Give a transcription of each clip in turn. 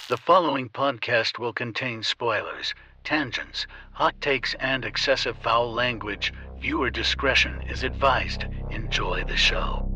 The following podcast will contain spoilers, tangents, hot takes, and excessive foul language. Viewer discretion is advised. Enjoy the show.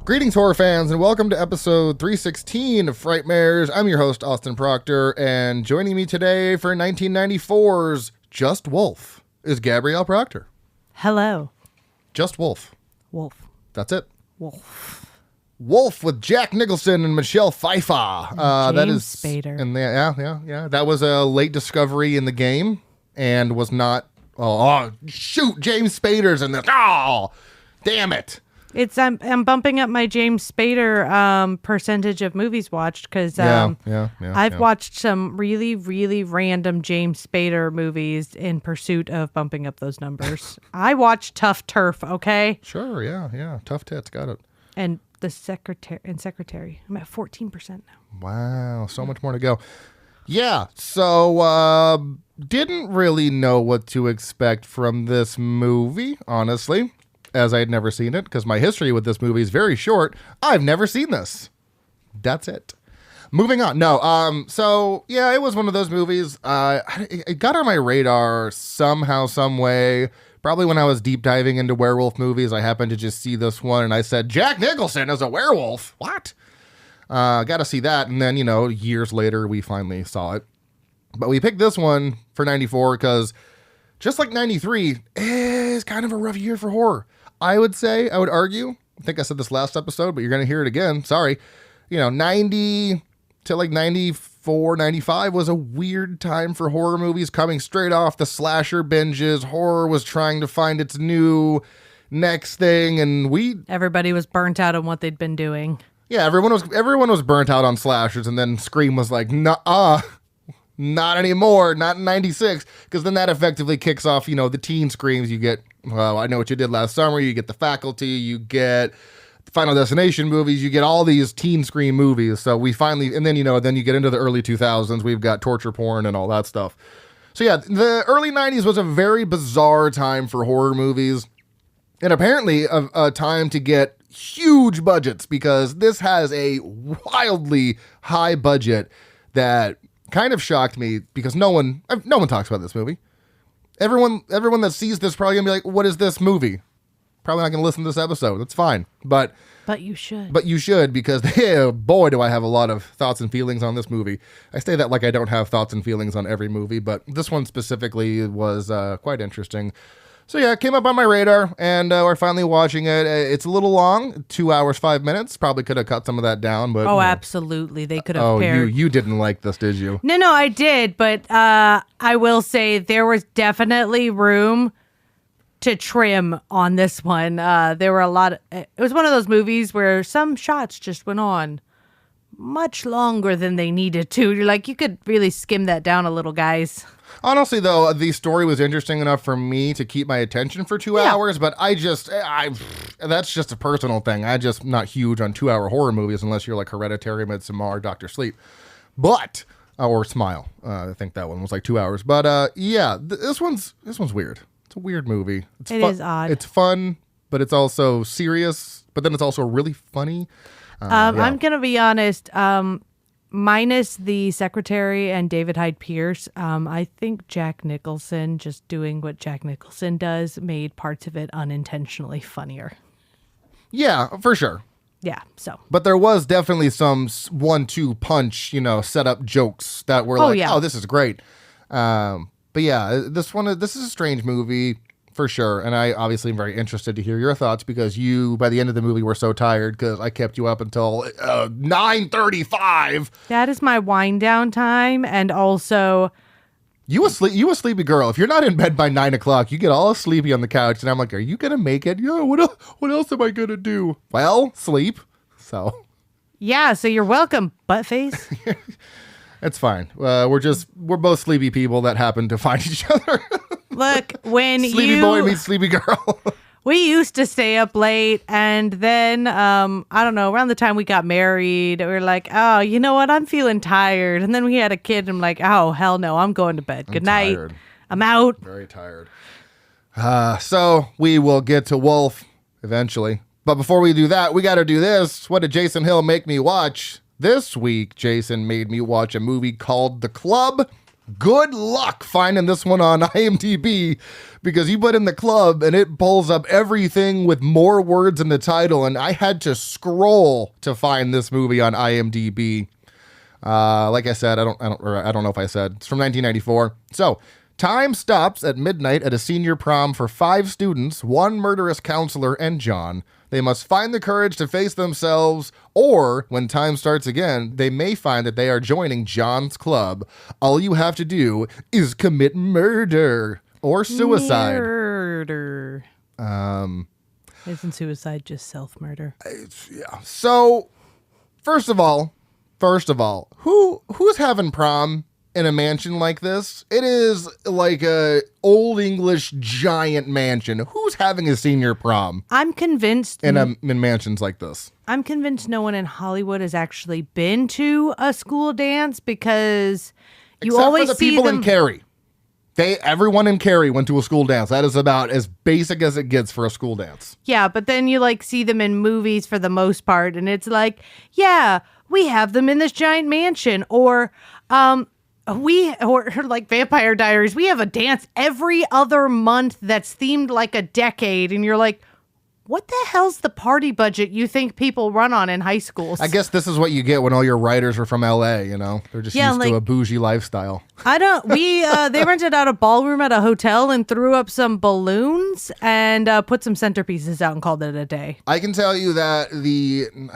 Greetings, horror fans, and welcome to episode 316 of Frightmares. I'm your host, Austin Proctor, and joining me today for 1994's Just Wolf is Gabrielle Proctor. Hello. Just Wolf. Wolf. That's it. Wolf. Wolf with Jack Nicholson and Michelle Pfeiffer. That is Spader. And yeah. That was a late discovery in the game and was not. Oh, shoot! James Spader's in this. Oh, damn it! I'm bumping up my James Spader percentage of movies watched because I've watched some really, really random James Spader movies in pursuit of bumping up those numbers. I watched Tough Turf, okay? Sure, yeah. Tough tits, got it. And the Secretary. I'm at 14% now. Wow, so much more to go. Yeah, so didn't really know what to expect from this movie, honestly, as I had never seen it, because my history with this movie is very short. I've never seen this. That's it. Moving on. No, so, yeah, it was one of those movies. It got on my radar somehow, some way. Probably when I was deep diving into werewolf movies, I happened to just see this one, and I said, Jack Nicholson as a werewolf? What? Got to see that, and then, years later, we finally saw it. But we picked this one for 94 because, just like 93, is kind of a rough year for horror. I would argue, I think I said this last episode, but you're going to hear it again. Sorry. 90 to like 94, 95 was a weird time for horror movies coming straight off the slasher binges. Horror was trying to find its new next thing, and everybody was burnt out on what they'd been doing. Yeah, everyone was burnt out on slashers, and then Scream was like, nuh-uh. Not anymore, not in 96, because then that effectively kicks off, the teen screams. You get, well, I Know What You Did Last Summer, you get The Faculty, you get Final Destination movies, you get all these teen scream movies. So we finally, and then, then you get into the early 2000s, we've got torture porn and all that stuff. So yeah, the early 90s was a very bizarre time for horror movies, and apparently a time to get huge budgets, because this has a wildly high budget that kind of shocked me, because no one talks about this movie. Everyone that sees this probably gonna be like, what is this movie? Probably not gonna listen to this episode. That's fine. But you should. But you should, because boy, do I have a lot of thoughts and feelings on this movie. I say that like I don't have thoughts and feelings on every movie, but this one specifically was quite interesting. So yeah, it came up on my radar, and we're finally watching it. It's a little long, 2 hours, 5 minutes. Probably could have cut some of that down, but absolutely, they could have. You didn't like this, did you? No, I did, but I will say there was definitely room to trim on this one. There were a lot. It was one of those movies where some shots just went on much longer than they needed to. You're like, you could really skim that down a little, guys. Honestly, though, the story was interesting enough for me to keep my attention for 2 hours, but that's just a personal thing. I'm just not huge on 2 hour horror movies unless you're like Hereditary, Midsommar, Dr. Sleep. Or Smile. I think that one was like 2 hours. But this one's weird. It's a weird movie. It is odd. It's fun, but it's also serious, but then it's also really funny. I'm going to be honest. Minus the Secretary and David Hyde Pierce, I think Jack Nicholson just doing what Jack Nicholson does made parts of it unintentionally funnier. Yeah, for sure. Yeah, so. But there was definitely some 1-2 punch, set up jokes that were oh, this is great. But yeah, this is a strange movie. For sure. And I obviously am very interested to hear your thoughts, because you, by the end of the movie, were so tired because I kept you up until 9:35. That is my wind down time. And also, You a sleepy girl. If you're not in bed by 9 o'clock, you get all sleepy on the couch. And I'm like, are you going to make it? Yeah, what else am I going to do? Well, sleep. So. Yeah, so you're welcome, buttface. It's fine. We're both sleepy people that happen to find each other. Look, when sleepy boy meets sleepy girl. We used to stay up late, and then, I don't know, around the time we got married, we were like, oh, you know what? I'm feeling tired. And then we had a kid, and I'm like, oh, hell no, I'm going to bed. Good night. Tired. I'm out. Very tired. So we will get to Wolf eventually. But before we do that, we got to do this. What did Jason Hill make me watch? This week, Jason made me watch a movie called The Club. Good luck finding this one on IMDb, because you put in The Club and it pulls up everything with more words in the title, and I had to scroll to find this movie on IMDb. Like I said, I don't know if I said it's from 1994. So, time stops at midnight at a senior prom for 5 students, 1 murderous counselor, and John. They must find the courage to face themselves, or when time starts again, they may find that they are joining John's club. All you have to do is commit murder or suicide. Murder. Isn't suicide just self-murder? Yeah. So, first of all, who's having prom in a mansion like this? It is like a old English giant mansion. Who's having a senior prom? I'm convinced in mansions like this. I'm convinced no one in Hollywood has actually been to a school dance, because you Except always for the see people them. in Cary. Everyone in Cary went to a school dance. That is about as basic as it gets for a school dance. Yeah, but then you see them in movies for the most part, and it's like, yeah, we have them in this giant mansion, or like Vampire Diaries, we have a dance every other month that's themed like a decade, and you're like, what the hell's the party budget you think people run on in high schools? I guess this is what you get when all your writers are from LA, you know? They're just used to a bougie lifestyle. They rented out a ballroom at a hotel and threw up some balloons and put some centerpieces out and called it a day. I can tell you that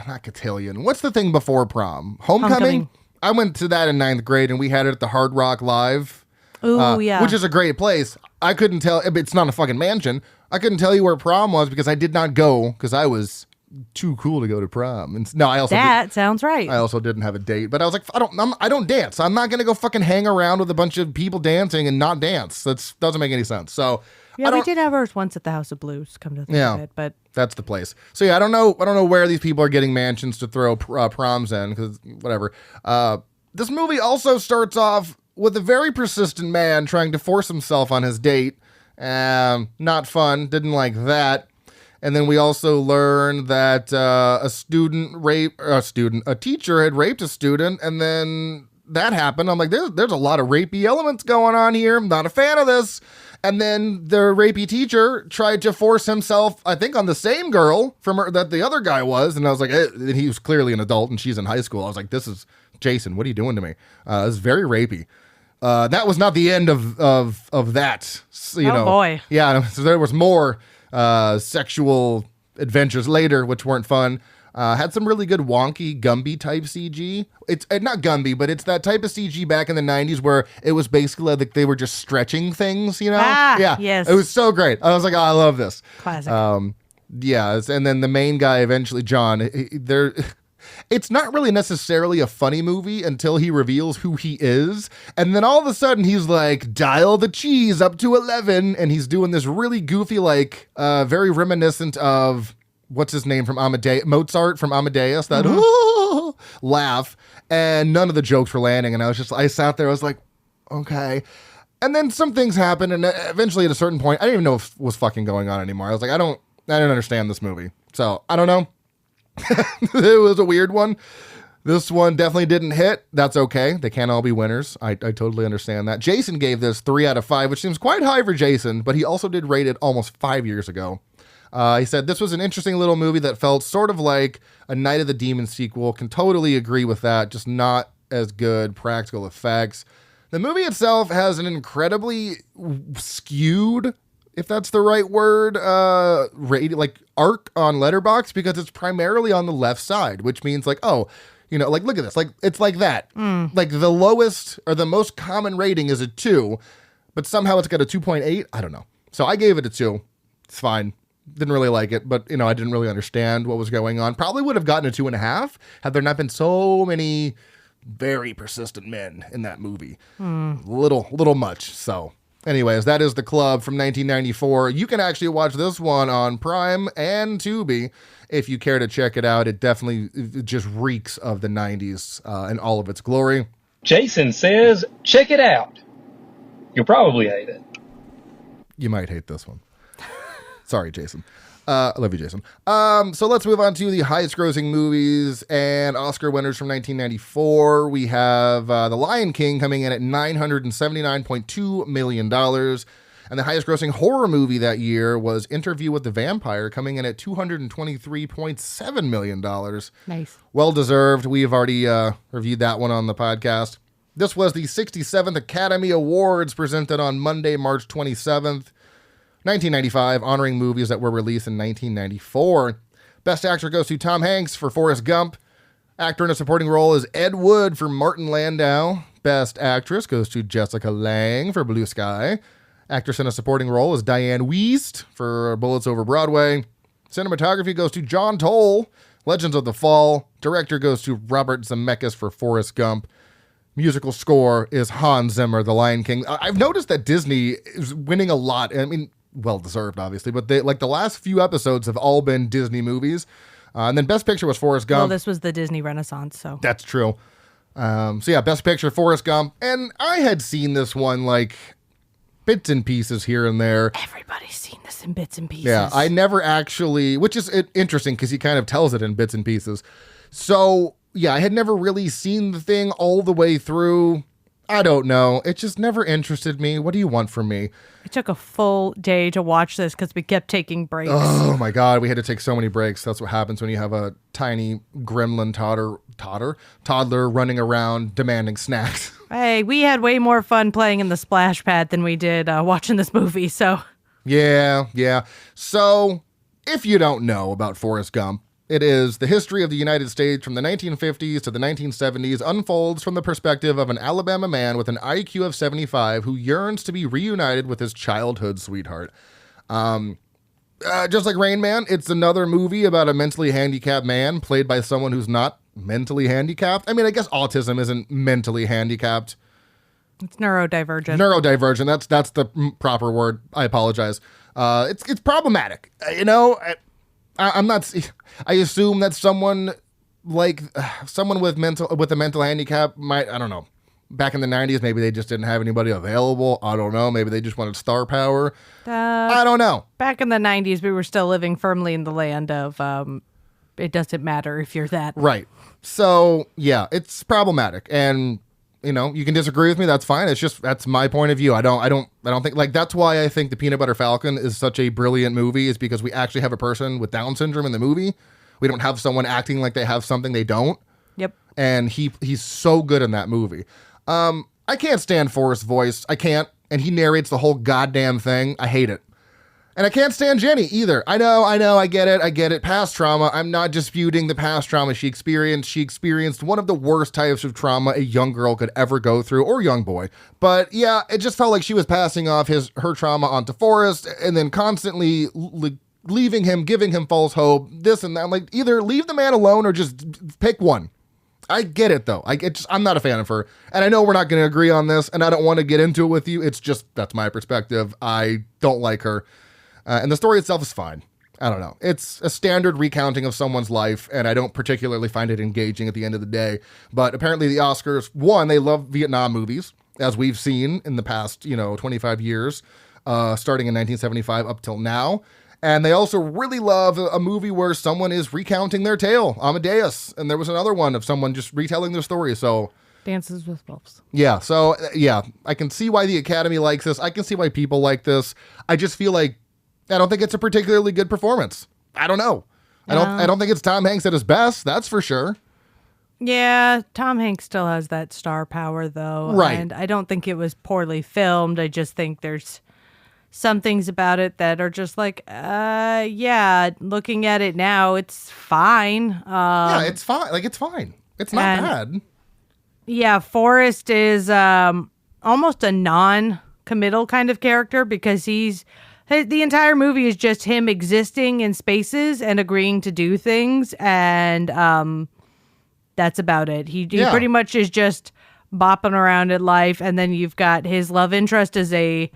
not cotillion. What's the thing before prom? Homecoming? I went to that in 9th grade, and we had it at the Hard Rock Live. Ooh, yeah. Which is a great place. I couldn't tell. It's not a fucking mansion. I couldn't tell you where prom was because I did not go, because I was too cool to go to prom. And sounds right. I also didn't have a date, but I was like, I don't dance. I'm not gonna go fucking hang around with a bunch of people dancing and not dance. That doesn't make any sense. So yeah, we did have ours once at the House of Blues. Come to think of it, but that's the place. So yeah, I don't know where these people are getting mansions to throw proms in, because whatever. This movie also starts off with a very persistent man trying to force himself on his date. Not fun. Didn't like that. And then we also learn that a teacher had raped a student, and then that happened. I'm like, there's a lot of rapey elements going on here. I'm not a fan of this. And then the rapey teacher tried to force himself, I think, on the same girl that the other guy was. And I was like, he was clearly an adult and she's in high school. I was like, this is Jason. What are you doing to me? This is very rapey. That was not the end of that. Oh boy. Yeah. So there was more sexual adventures later, which weren't fun. Had some really good wonky Gumby type CG. It's not Gumby, but it's that type of CG back in the 90s where it was basically like they were just stretching things, you know? Yeah. Yes. It was so great. I was like, oh, I love this. Classic. Yeah. And then the main guy eventually, John, it's not really necessarily a funny movie until he reveals who he is. And then all of a sudden he's like, dial the cheese up to 11. And he's doing this really goofy, very reminiscent of, what's his name from Mozart from Amadeus, that laugh. And none of the jokes were landing. And I sat there, I was like, okay. And then some things happened. And eventually at a certain point, I didn't even know what was fucking going on anymore. I was like, I didn't understand this movie. So I don't know. It was a weird one. This one definitely didn't hit. That's okay. They can't all be winners. I totally understand that. Jason gave this 3 out of 5, which seems quite high for Jason, but he also did rate it almost 5 years ago. He said, this was an interesting little movie that felt sort of like a Night of the Demons sequel. Can totally agree with that. Just not as good practical effects. The movie itself has an incredibly skewed, if that's the right word, arc on Letterboxd, because it's primarily on the left side, which means You know, like, look at this. Like, it's like that. Like, the lowest or the most common rating is a 2, but somehow it's got a 2.8. I don't know. So I gave it a 2. It's fine. Didn't really like it, but, you know, I didn't really understand what was going on. Probably would have gotten a 2.5 had there not been so many very persistent men in that movie. Little much. So, anyways, that is The Club from 1994. You can actually watch this one on Prime and Tubi if you care to check it out. It just reeks of the 90s in all of its glory. Jason says, check it out. You'll probably hate it. You might hate this one. Sorry, Jason. I love you, Jason. So let's move on to the highest grossing movies and Oscar winners from 1994. We have The Lion King coming in at $979.2 million. And the highest grossing horror movie that year was Interview with the Vampire, coming in at $223.7 million. Nice. Well deserved. We have already reviewed that one on the podcast. This was the 67th Academy Awards presented on Monday, March 27th. 1995, honoring movies that were released in 1994. Best actor goes to Tom Hanks for Forrest Gump. Actor in a supporting role is Ed Wood for Martin Landau. Best actress goes to Jessica Lange for Blue Sky. Actress in a supporting role is Diane Wiest for Bullets Over Broadway. Cinematography goes to John Toll, Legends of the Fall. Director goes to Robert Zemeckis for Forrest Gump. Musical score is Hans Zimmer, The Lion King. I've noticed that Disney is winning a lot. I mean, well-deserved, obviously, but the last few episodes have all been Disney movies. And then Best Picture was Forrest Gump. Well, this was the Disney Renaissance, so. That's true. So yeah, Best Picture, Forrest Gump. And I had seen this one, like, bits and pieces here and there. Everybody's seen this in bits and pieces. Yeah, I never actually, which is interesting because he kind of tells it in bits and pieces. So, yeah, I had never really seen the thing all the way through. I don't know. It just never interested me. What do you want from me? It took a full day to watch this because we kept taking breaks. Oh my God, we had to take so many breaks. That's what happens when you have a tiny gremlin toddler running around demanding snacks. Hey, we had way more fun playing in the splash pad than we did watching this movie, so. Yeah. So, if you don't know about Forrest Gump, it is the history of the United States from the 1950s to the 1970s unfolds from the perspective of an Alabama man with an IQ of 75 who yearns to be reunited with his childhood sweetheart. Just like Rain Man, it's another movie about a mentally handicapped man played by someone who's not mentally handicapped. I mean, I guess autism isn't mentally handicapped. It's neurodivergent. Neurodivergent. That's the proper word. I apologize. It's problematic. You know, I'm not. I assume that someone like someone with a mental handicap might. I don't know. Back in the 90s, maybe they just didn't have anybody available. I don't know. Maybe they just wanted star power. I don't know. Back in the 90s, we were still living firmly in the land of it doesn't matter if you're that. Right. So, yeah, it's problematic. And, you know, you can disagree with me. That's fine. It's just, that's my point of view. I don't think, like, that's why I think The Peanut Butter Falcon is such a brilliant movie, is because we actually have a person with Down syndrome in the movie. We don't have someone acting like they have something they don't. Yep. And he's so good in that movie. I can't stand Forrest's voice. I can't. And he narrates the whole goddamn thing. I hate it. And I can't stand Jenny either. I know. I get it. Past trauma. I'm not disputing the past trauma she experienced. She experienced one of the worst types of trauma a young girl could ever go through, or young boy. But yeah, it just felt like she was passing off her trauma onto Forrest, and then constantly leaving him, giving him false hope, this and that. Like, either leave the man alone or just pick one. I get it, though. I'm not a fan of her. And I know we're not going to agree on this, and I don't want to get into it with you. It's just, that's my perspective. I don't like her. And the story itself is fine. I don't know. It's a standard recounting of someone's life, and I don't particularly find it engaging at the end of the day. But apparently the Oscars, one, they love Vietnam movies, as we've seen in the past, 25 years, starting in 1975 up till now. And they also really love a movie where someone is recounting their tale, Amadeus. And there was another one of someone just retelling their story. So Dances with Wolves. Yeah. So yeah, I can see why the Academy likes this. I can see why people like this. I just feel like I don't think it's a particularly good performance. I don't know. I don't think it's Tom Hanks at his best. That's for sure. Yeah, Tom Hanks still has that star power, though. Right. And I don't think it was poorly filmed. I just think there's some things about it that are just like, looking at it now, it's fine. Yeah, it's fine. Like, it's fine. It's not bad. Yeah, Forrest is almost a non-committal kind of character because the entire movie is just him existing in spaces and agreeing to do things, and that's about it. He pretty much is just bopping around at life, and then you've got his love interest as a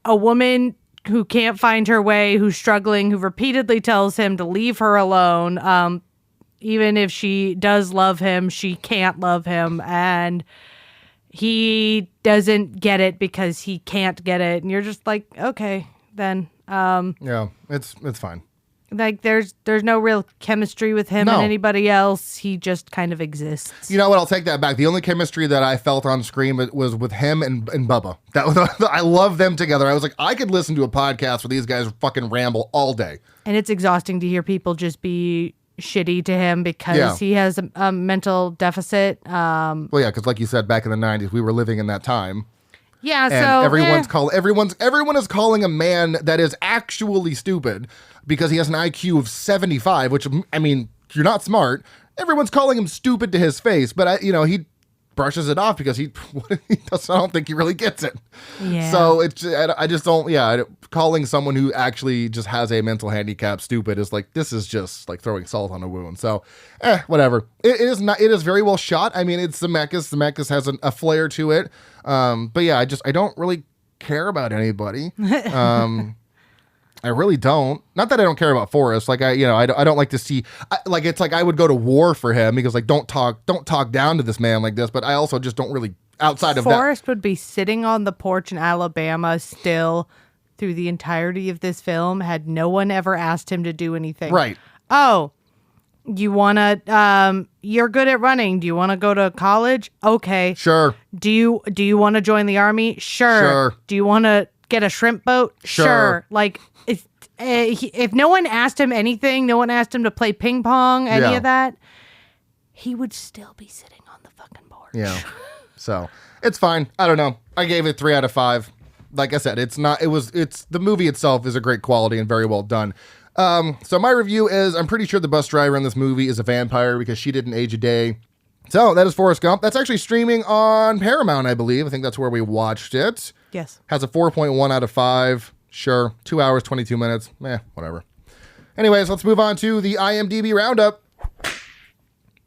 woman who can't find her way, who's struggling, who repeatedly tells him to leave her alone. Even if she does love him, she can't love him, and he doesn't get it because he can't get it. And you're just like, okay, then. Yeah, it's fine. Like there's no real chemistry with him and anybody else. He just kind of exists. You know what? I'll take that back. The only chemistry that I felt on screen was with him and Bubba. That was, I love them together. I was like, I could listen to a podcast where these guys fucking ramble all day. And it's exhausting to hear people just be shitty to him because he has a mental deficit. Well, yeah, because like you said, back in the 90s, we were living in that time. Yeah, and so everyone is calling a man that is actually stupid because he has an IQ of 75, which, I mean, you're not smart. Everyone's calling him stupid to his face, but he brushes it off because I don't think he really gets it. Yeah. So I just don't, calling someone who actually just has a mental handicap stupid is like, this is just like throwing salt on a wound. So, whatever. It is very well shot. I mean, it's Zemeckis. Zemeckis has a flair to it. But yeah, I don't really care about anybody. I really don't. Not that I don't care about Forrest. Like I don't like to see. It's like I would go to war for him because like don't talk down to this man like this. But I also just don't really outside of that. Forrest would be sitting on the porch in Alabama still through the entirety of this film had no one ever asked him to do anything. Right. Oh, you wanna? You're good at running. Do you want to go to college? Okay. Sure. Do you want to join the army? Sure. Do you want to get a shrimp boat? Sure. Like. If no one asked him anything, no one asked him to play ping pong, any of that, he would still be sitting on the fucking porch. Yeah. So it's fine. I don't know. I gave it 3 out of 5. Like I said, it's the movie itself is a great quality and very well done. So my review is I'm pretty sure the bus driver in this movie is a vampire because she didn't age a day. So that is Forrest Gump. That's actually streaming on Paramount, I believe. I think that's where we watched it. Yes. Has a 4.1 out of 5. Sure. 2 hours, 22 minutes. Whatever. Anyways, let's move on to the IMDb Roundup.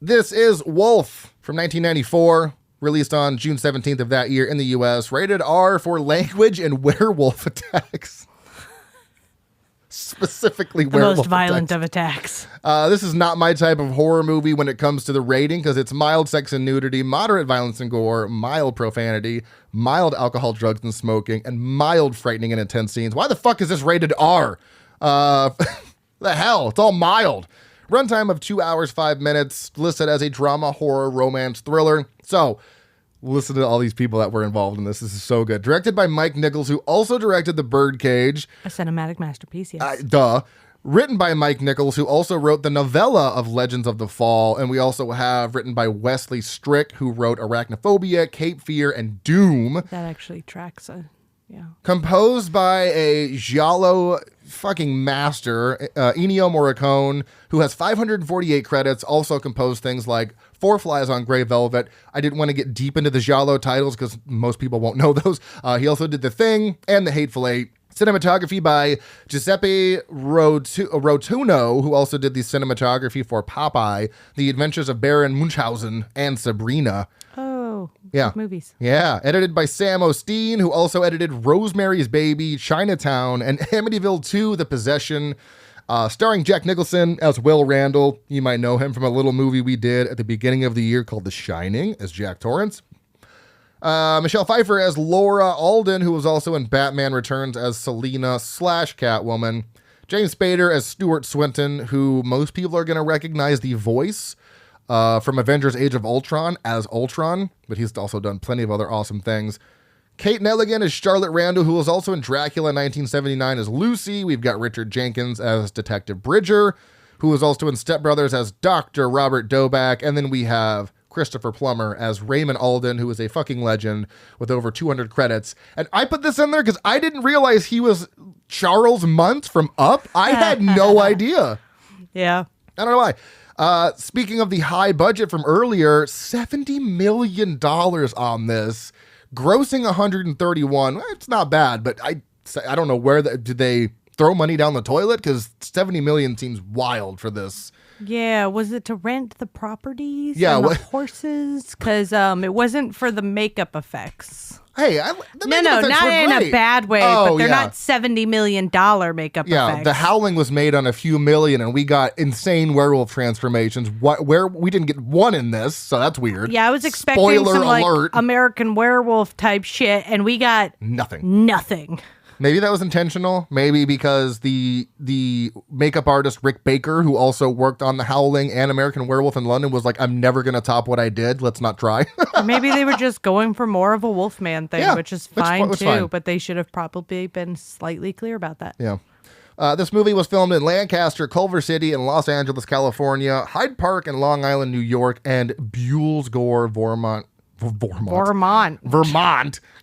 This is Wolf from 1994, released on June 17th of that year in the U.S. Rated R for language and werewolf attacks. Specifically werewolf attacks. The most violent attacks. of attacks. This is not my type of horror movie when it comes to the rating because it's mild sex and nudity, moderate violence and gore, mild profanity, mild alcohol, drugs, and smoking, and mild frightening and intense scenes. Why the fuck is this rated R? The hell? It's all mild. Runtime of 2 hours, 5 minutes, listed as a drama, horror, romance, thriller. So, listen to all these people that were involved in this. This is so good. Directed by Mike Nichols, who also directed The Birdcage. A cinematic masterpiece, yes. Written by Mike Nichols, who also wrote the novella of Legends of the Fall. And we also have written by Wesley Strick, who wrote Arachnophobia, Cape Fear, and Doom. That actually tracks Composed by a giallo fucking master, Ennio Morricone, who has 548 credits, also composed things like Four Flies on Grey Velvet. I didn't want to get deep into the giallo titles because most people won't know those. He also did The Thing and The Hateful Eight. Cinematography by Giuseppe Rotuno, who also did the cinematography for Popeye, The Adventures of Baron Munchausen, and Sabrina. Oh, yeah. Movies. Yeah. Edited by Sam Osteen, who also edited Rosemary's Baby, Chinatown, and Amityville 2, The Possession. Starring Jack Nicholson as Will Randall. You might know him from a little movie we did at the beginning of the year called The Shining as Jack Torrance. Michelle Pfeiffer as Laura Alden, who was also in Batman Returns as Selena / Catwoman. James Spader as Stuart Swinton, who most people are going to recognize the voice from Avengers Age of Ultron as Ultron, but he's also done plenty of other awesome things. Kate Nelligan as Charlotte Randall, who was also in Dracula 1979 as Lucy. We've got Richard Jenkins as Detective Bridger, who was also in Step Brothers as Dr. Robert Doback. And then we have Christopher Plummer as Raymond Alden, who is a fucking legend with over 200 credits. And I put this in there because I didn't realize he was Charles Muntz from Up. I had no idea. Yeah. I don't know why. Speaking of the high budget from earlier, $70 million on this, grossing 131. It's not bad, but I don't know where did they throw money down the toilet? Because 70 million seems wild for this. Yeah, was it to rent the properties? Yeah, and the horses? Because it wasn't for the makeup effects. Hey, no, not in a bad way, but they're not $70 million makeup effects. Yeah, The Howling was made on a few million, and we got insane werewolf transformations. Where we didn't get one in this, so that's weird. Yeah, I was expecting Spoiler some alert. like American Werewolf type shit, and we got nothing. Maybe that was intentional. Maybe because the makeup artist Rick Baker, who also worked on The Howling and American Werewolf in London, was like, I'm never going to top what I did. Let's not try. Or maybe they were just going for more of a Wolfman thing, which is fine too. Fine. But they should have probably been slightly clear about that. Yeah. This movie was filmed in Lancaster, Culver City, and Los Angeles, California, Hyde Park and Long Island, New York, and Buellsgore, Vermont.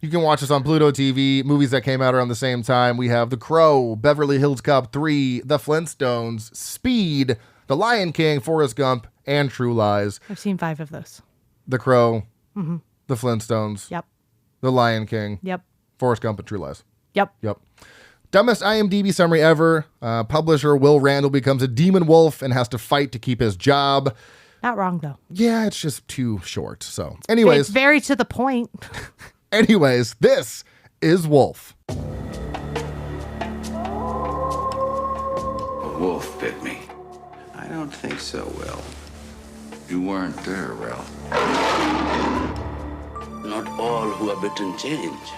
You can watch this on Pluto TV. Movies that came out around the same time. We have The Crow, Beverly Hills Cop 3, The Flintstones, Speed, The Lion King, Forrest Gump, and True Lies. I've seen 5 of those. The Crow, The Flintstones, Yep. The Lion King, Yep. Forrest Gump, and True Lies. Yep. Dumbest IMDb summary ever. Publisher Will Randall becomes a demon wolf and has to fight to keep his job. Not wrong, though. Yeah, it's just too short. So, anyways. It's very to the point. Anyways, this is Wolf. A wolf bit me. I don't think so, Will. You weren't there, Ralph. Not all who are bitten change.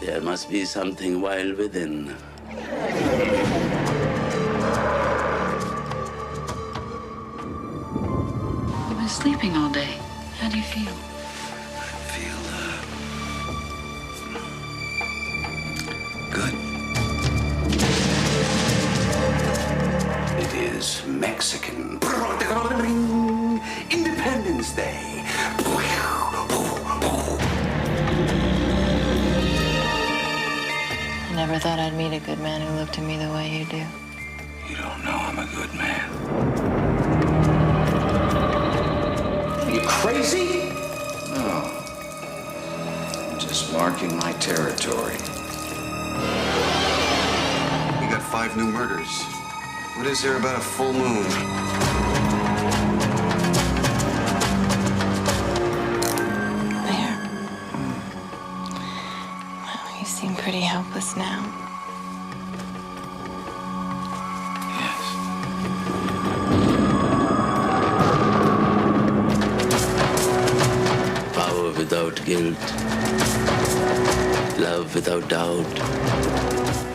There must be something wild within. You've been sleeping all day. How do you feel? I feel, good. It is Mexican Independence Day. I never thought I'd meet a good man who looked at me the way you do. You don't know I'm a good man. You crazy? No. I'm just marking my territory. We got 5 new murders. What is there about a full moon? There. Well, you seem pretty helpless now. Yes. Power without guilt. Love without doubt.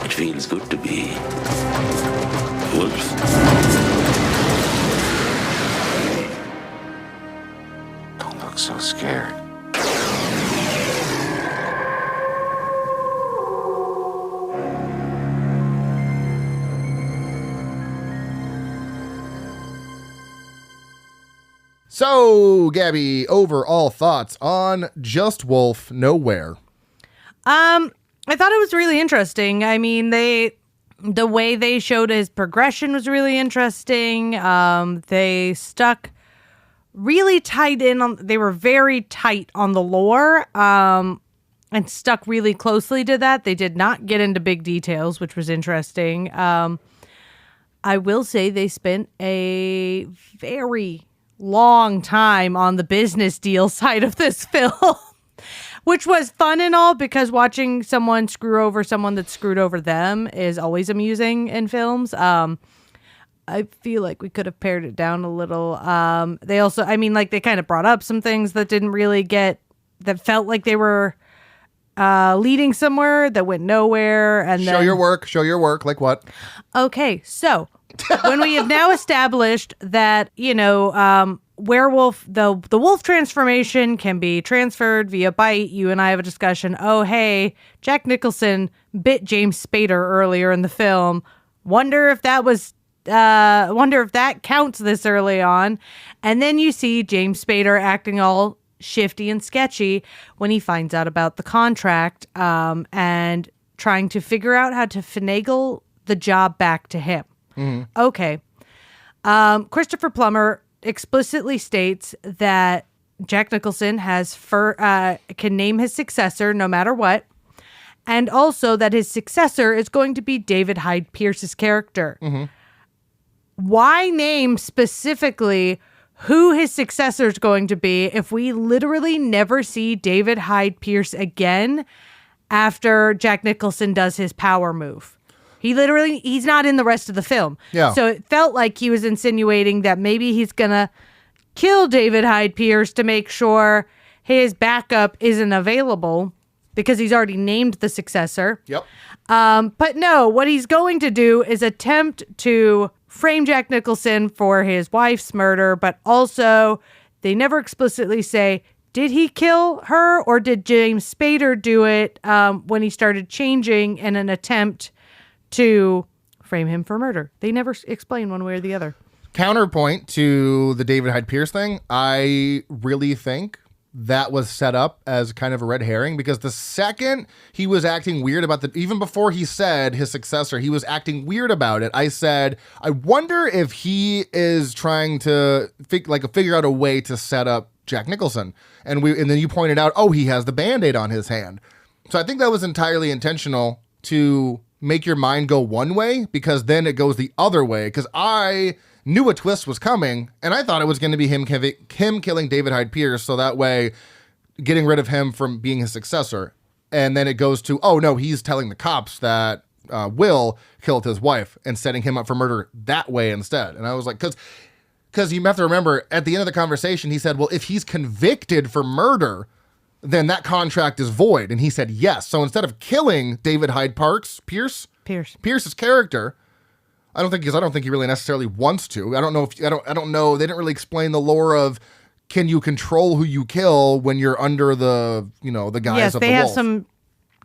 It feels good to be wolf. Don't look so scared. So, Gabby, overall thoughts on Just Wolf Nowhere? I thought it was really interesting. I mean, the way they showed his progression was really interesting. They stuck really tight they were very tight on the lore, and stuck really closely to that. They did not get into big details, which was interesting. I will say they spent a very long time on the business deal side of this film. Which was fun and all, because watching someone screw over someone that screwed over them is always amusing in films. I feel like we could have pared it down a little. They also, I mean, like, they kind of brought up some things that didn't really that felt like they were leading somewhere that went nowhere. And Show your work. Like what? Okay, so when we have now established that, werewolf, the wolf transformation can be transferred via bite. You and I have a discussion. Oh, hey, Jack Nicholson bit James Spader earlier in the film. Wonder if that counts this early on. And then you see James Spader acting all shifty and sketchy when he finds out about the contract, and trying to figure out how to finagle the job back to him. Mm-hmm. Okay. Christopher Plummer explicitly states that Jack Nicholson can name his successor no matter what, and also that his successor is going to be David Hyde Pierce's character. Mm-hmm. Why name specifically who his successor is going to be if we literally never see David Hyde Pierce again after Jack Nicholson does his power move? He's not in the rest of the film. Yeah. So it felt like he was insinuating that maybe he's going to kill David Hyde Pierce to make sure his backup isn't available because he's already named the successor. Yep. But no, what he's going to do is attempt to frame Jack Nicholson for his wife's murder, but also they never explicitly say, did he kill her or did James Spader do it when he started changing in an attempt to frame him for murder? They never explain one way or the other. Counterpoint to the David Hyde Pierce thing, I really think that was set up as kind of a red herring, because the second he was acting weird about even before he said his successor, he was acting weird about it. I said, I wonder if he is trying to figure out a way to set up Jack Nicholson. And then you pointed out, oh, he has the Band-Aid on his hand. So I think that was entirely intentional to make your mind go one way, because then it goes the other way. Because I knew a twist was coming, and I thought it was going to be him killing David Hyde Pierce, so that way getting rid of him from being his successor. And then it goes to, oh no, he's telling the cops that Will killed his wife and setting him up for murder that way instead. And I was like, because you have to remember, at the end of the conversation, he said, well, if he's convicted for murder, then that contract is void. And he said yes. So instead of killing David Hyde Pierce's character, I don't think he really necessarily wants to. I don't know. They didn't really explain the lore of, can you control who you kill when you're under the guise of the wolf? Yes, they have some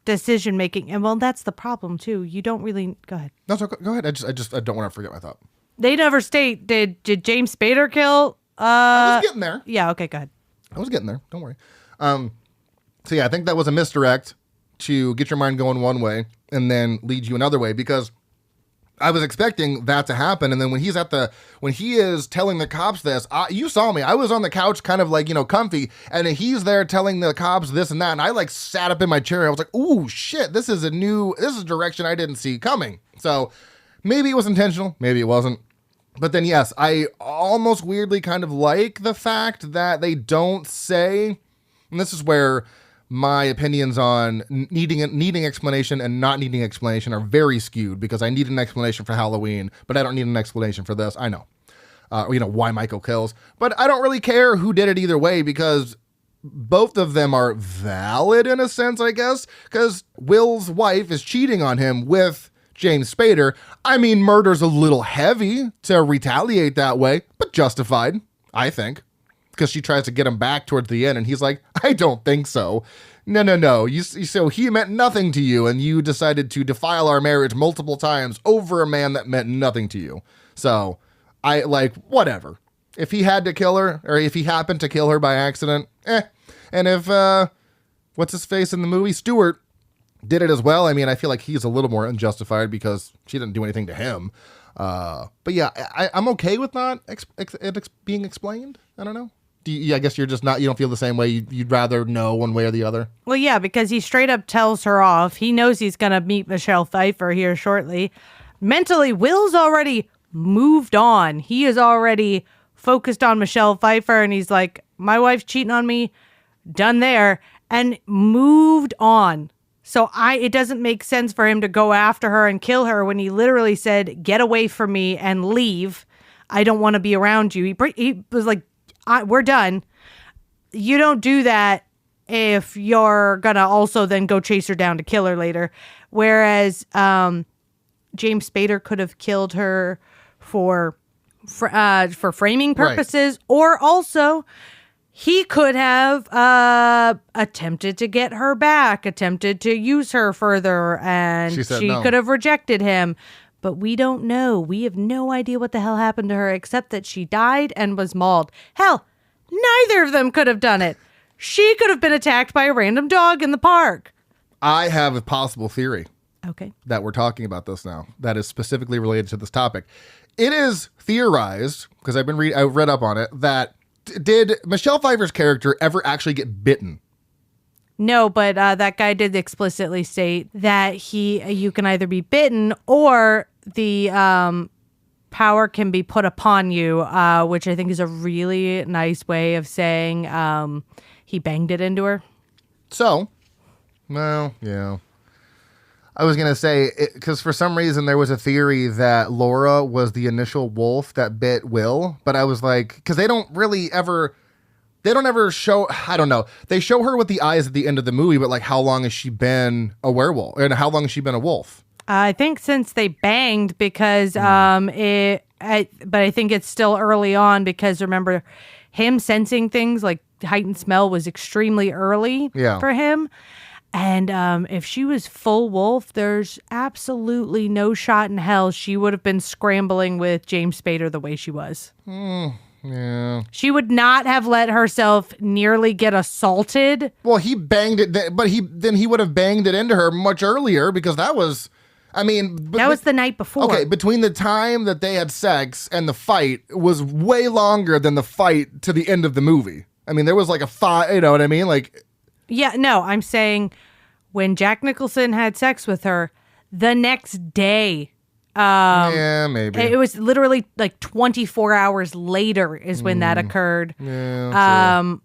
decision making, and well, that's the problem too. You don't really go ahead. No, so go ahead. I don't want to forget my thought. They never state did James Spader kill? I was getting there. Yeah. Okay. Go ahead. I was getting there. Don't worry. So yeah, I think that was a misdirect to get your mind going one way and then lead you another way, because I was expecting that to happen. And then when he is telling the cops this, you saw me, I was on the couch kind of like, comfy, and he's there telling the cops this and that. And I sat up in my chair. I was like, ooh, shit, this is a direction I didn't see coming. So maybe it was intentional. Maybe it wasn't. But then, yes, I almost weirdly kind of like the fact that they don't say, and this is where my opinions on needing explanation and not needing explanation are very skewed, because I need an explanation for Halloween, but I don't need an explanation for this. I know, why Michael kills, but I don't really care who did it either way, because both of them are valid in a sense, I guess, because Will's wife is cheating on him with James Spader. I mean, murder's a little heavy to retaliate that way, but justified, I think. Because she tries to get him back towards the end, and he's like, I don't think so. No. So he meant nothing to you, and you decided to defile our marriage multiple times over a man that meant nothing to you. So, whatever. If he had to kill her, or if he happened to kill her by accident, And if, what's his face in the movie, Stewart, did it as well, I mean, I feel like he's a little more unjustified because she didn't do anything to him. But yeah, I'm okay with not being explained. I don't know. I guess you're just not, you don't feel the same way. You'd rather know one way or the other. Well, yeah, because he straight up tells her off. He knows he's going to meet Michelle Pfeiffer here shortly. Mentally, Will's already moved on. He is already focused on Michelle Pfeiffer, and he's like, my wife's cheating on me, done there, and moved on. So it doesn't make sense for him to go after her and kill her when he literally said, get away from me and leave. I don't want to be around you. He was like, we're done. You don't do that if you're going to also then go chase her down to kill her later. Whereas James Spader could have killed her for framing purposes, right. Or also he could have attempted to get her back, attempted to use her further, and she could have rejected him. But we don't know. We have no idea what the hell happened to her, except that she died and was mauled. Hell, neither of them could have done it. She could have been attacked by a random dog in the park. I have a possible theory. Okay. that we're talking about this now. That is specifically related to this topic. It is theorized, because I read up on it, that did Michelle Pfeiffer's character ever actually get bitten? No, but that guy did explicitly state that you can either be bitten or the power can be put upon you, which I think is a really nice way of saying he banged it into her. So, well, yeah. I was going to say, because for some reason there was a theory that Laura was the initial wolf that bit Will, but I was like, because they don't ever show, I don't know. They show her with the eyes at the end of the movie, but like, how long has she been a werewolf? And how long has she been a wolf? I think since they banged, because but I think it's still early on, because remember him sensing things like heightened smell was extremely early for him. And if she was full wolf, there's absolutely no shot in hell she would have been scrambling with James Spader the way she was. Yeah. She would not have let herself nearly get assaulted. Well, he banged it, but he would have banged it into her much earlier, because that was, that was the night before. Okay, between the time that they had sex and the fight was way longer than the fight to the end of the movie. There was like a fight, you know what I mean? Like, yeah, no, I'm saying when Jack Nicholson had sex with her the next day. Yeah, maybe. It was literally like 24 hours later is when that occurred. Yeah, true.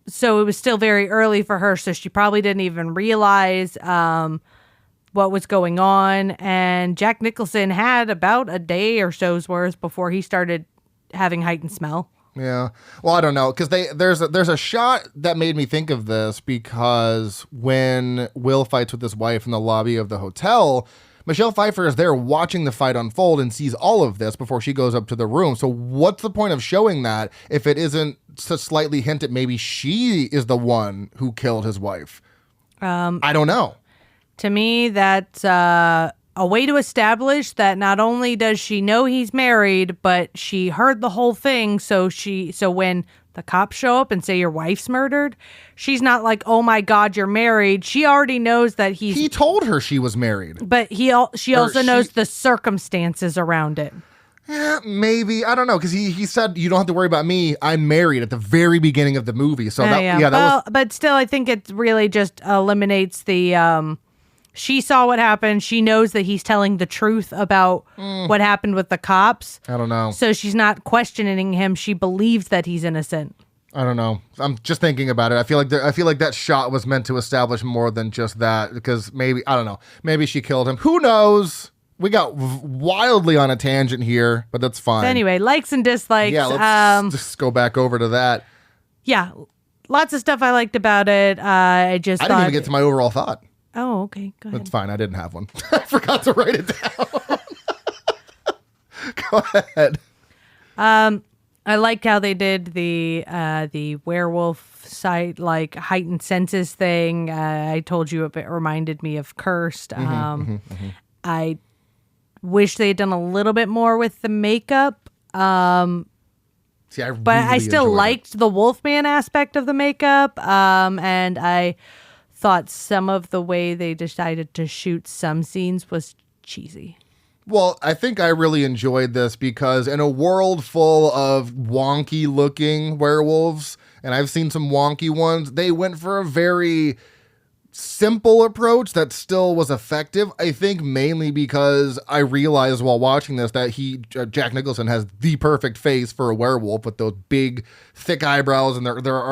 So it was still very early for her. So she probably didn't even realize what was going on. And Jack Nicholson had about a day or so's worth before he started having heightened smell. Yeah. Well, I don't know, because there's a shot that made me think of this, because when Will fights with his wife in the lobby of the hotel, Michelle Pfeiffer is there watching the fight unfold and sees all of this before she goes up to the room. So what's the point of showing that if it isn't to slightly hint at maybe she is the one who killed his wife? I don't know. To me, that's a way to establish that not only does she know he's married, but she heard the whole thing. So when the cops show up and say your wife's murdered, she's not like, oh my God, you're married. She already knows that he told her she was married. But she also knows the circumstances around it. Yeah, maybe. I don't know, because he said, you don't have to worry about me. I'm married at the very beginning of the movie. So but still, I think it really just eliminates the... She saw what happened. She knows that he's telling the truth about what happened with the cops. I don't know. So she's not questioning him. She believes that he's innocent. I don't know. I'm just thinking about it. I feel like that shot was meant to establish more than just that, because maybe, I don't know, maybe she killed him. Who knows? We got wildly on a tangent here, but that's fine. So anyway, likes and dislikes. Yeah, let's just go back over to that. Yeah, lots of stuff I liked about it. I didn't even get to my overall thought. Oh, okay. Go ahead. That's fine. I didn't have one. I forgot to write it down. Go ahead. I liked how they did the werewolf site, like heightened senses thing. I told you it reminded me of Cursed. I wish they had done a little bit more with the makeup. See, I still liked the Wolfman aspect of the makeup. And I thought some of the way they decided to shoot some scenes was cheesy. Well, I think I really enjoyed this because in a world full of wonky looking werewolves, and I've seen some wonky ones, they went for a very simple approach that still was effective. I think mainly because I realized while watching this that Jack Nicholson has the perfect face for a werewolf with those big, thick eyebrows, and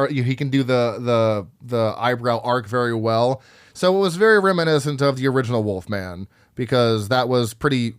he can do the eyebrow arc very well. So it was very reminiscent of the original Wolfman, because that was pretty,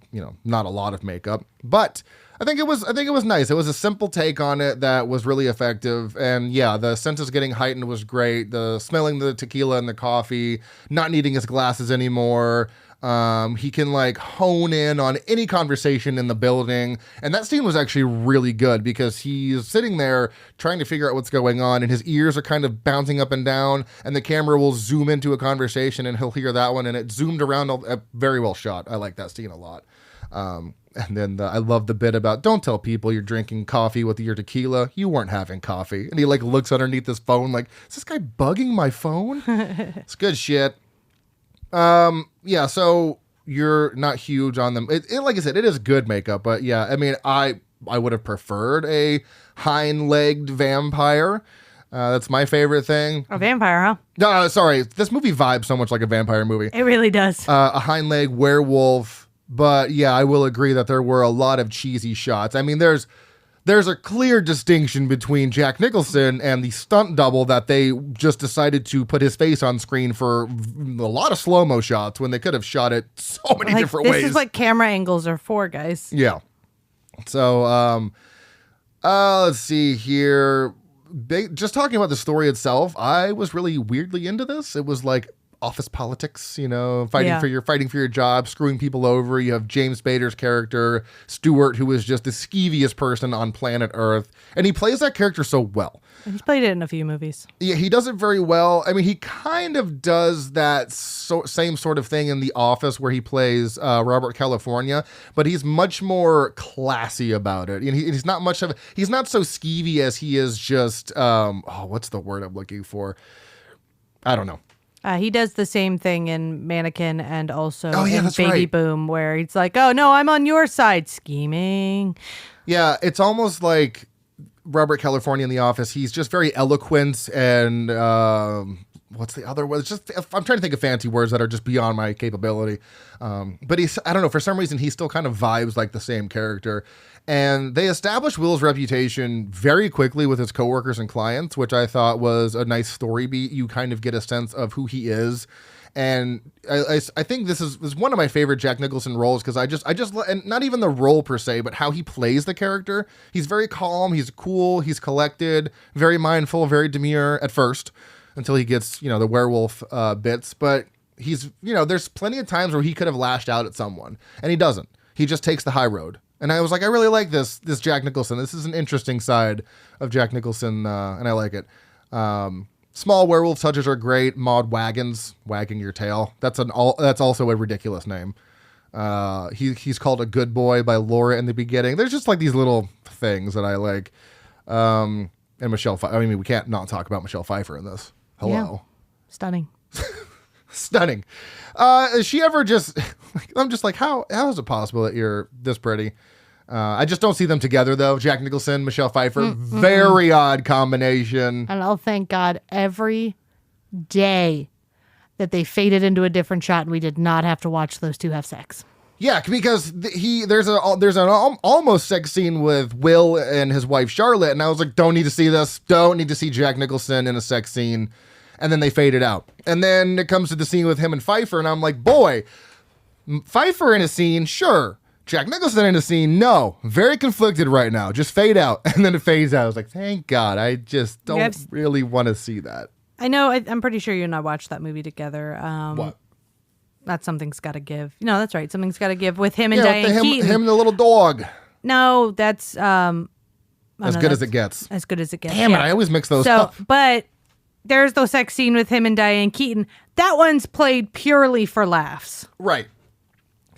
not a lot of makeup, but I think it was nice. It was a simple take on it that was really effective. And yeah, the senses getting heightened was great. The smelling the tequila and the coffee, not needing his glasses anymore. He can hone in on any conversation in the building. And that scene was actually really good because he's sitting there trying to figure out what's going on, and his ears are kind of bouncing up and down, and the camera will zoom into a conversation and he'll hear that one, and it zoomed around, very well shot. I like that scene a lot. And then I love the bit about, don't tell people you're drinking coffee with your tequila. You weren't having coffee. And he looks underneath his phone like, is this guy bugging my phone? It's good shit. Yeah, so you're not huge on them. Like I said, it is good makeup, but yeah, I mean, I would have preferred a hind-legged vampire. That's my favorite thing. A vampire, huh? No, sorry. This movie vibes so much like a vampire movie. It really does. A hind-leg werewolf. But yeah, I will agree that there were a lot of cheesy shots. I mean, there's a clear distinction between Jack Nicholson and the stunt double that they just decided to put his face on screen for a lot of slow-mo shots when they could have shot it so many different ways. This is what camera angles are for, guys. Yeah. So, let's see here. Just talking about the story itself, I was really weirdly into this. It was like office politics, fighting for your job, screwing people over. You have James Spader's character, Stewart, who is just the skeeviest person on planet Earth. And he plays that character so well. He's played it in a few movies. Yeah, he does it very well. I mean, he kind of does that same sort of thing in The Office where he plays Robert California, but he's much more classy about it. And he's not so skeevy as he is just, what's the word I'm looking for? I don't know. He does the same thing in Mannequin and also in that's Baby right. Boom, where he's like, oh, no, I'm on your side, scheming. Yeah, it's almost like Robert California in The Office. He's just very eloquent and what's the other word? It's just, I'm trying to think of fancy words that are just beyond my capability. But I don't know, for some reason, he still kind of vibes like the same character. And they established Will's reputation very quickly with his coworkers and clients, which I thought was a nice story beat. You kind of get a sense of who he is. And I think this is one of my favorite Jack Nicholson roles because I just and not even the role per se, but how he plays the character. He's very calm, he's cool, he's collected, very mindful, very demure at first until he gets, the werewolf bits. But he's, there's plenty of times where he could have lashed out at someone and he doesn't. He just takes the high road. And I was like, I really like this Jack Nicholson. This is an interesting side of Jack Nicholson, and I like it. Small werewolf touches are great. Maud Waggins, wagging your tail. That's also a ridiculous name. He's called a good boy by Laura in the beginning. There's just like these little things that I like. And Michelle Pfeiffer. I mean, we can't not talk about Michelle Pfeiffer in this. Hello. Yeah. Stunning. Stunning. Is she ever just... I'm just like, how is it possible that you're this pretty? I just don't see them together, though. Jack Nicholson, Michelle Pfeiffer. Very odd combination. And I'll thank God every day that they faded into a different shot and we did not have to watch those two have sex. Yeah, because there's an almost sex scene with Will and his wife Charlotte, and I was like, don't need to see this. Don't need to see Jack Nicholson in a sex scene. And then they faded out. And then it comes to the scene with him and Pfeiffer, and I'm like, boy, Pfeiffer in a scene, sure. Jack Nicholson in a scene, no. Very conflicted right now. Just fade out. And then it fades out. I was like, thank God. I just don't really want to see that. I know. I'm pretty sure you and I watched that movie together. What? That's Something's Gotta Give. No, that's right. Something's Gotta Give with him and Diane Keaton. Him and the little dog. No, that's... as good as it gets. As good as it gets. Damn it. I always mix those up. But... there's the sex scene with him and Diane Keaton. That one's played purely for laughs. Right.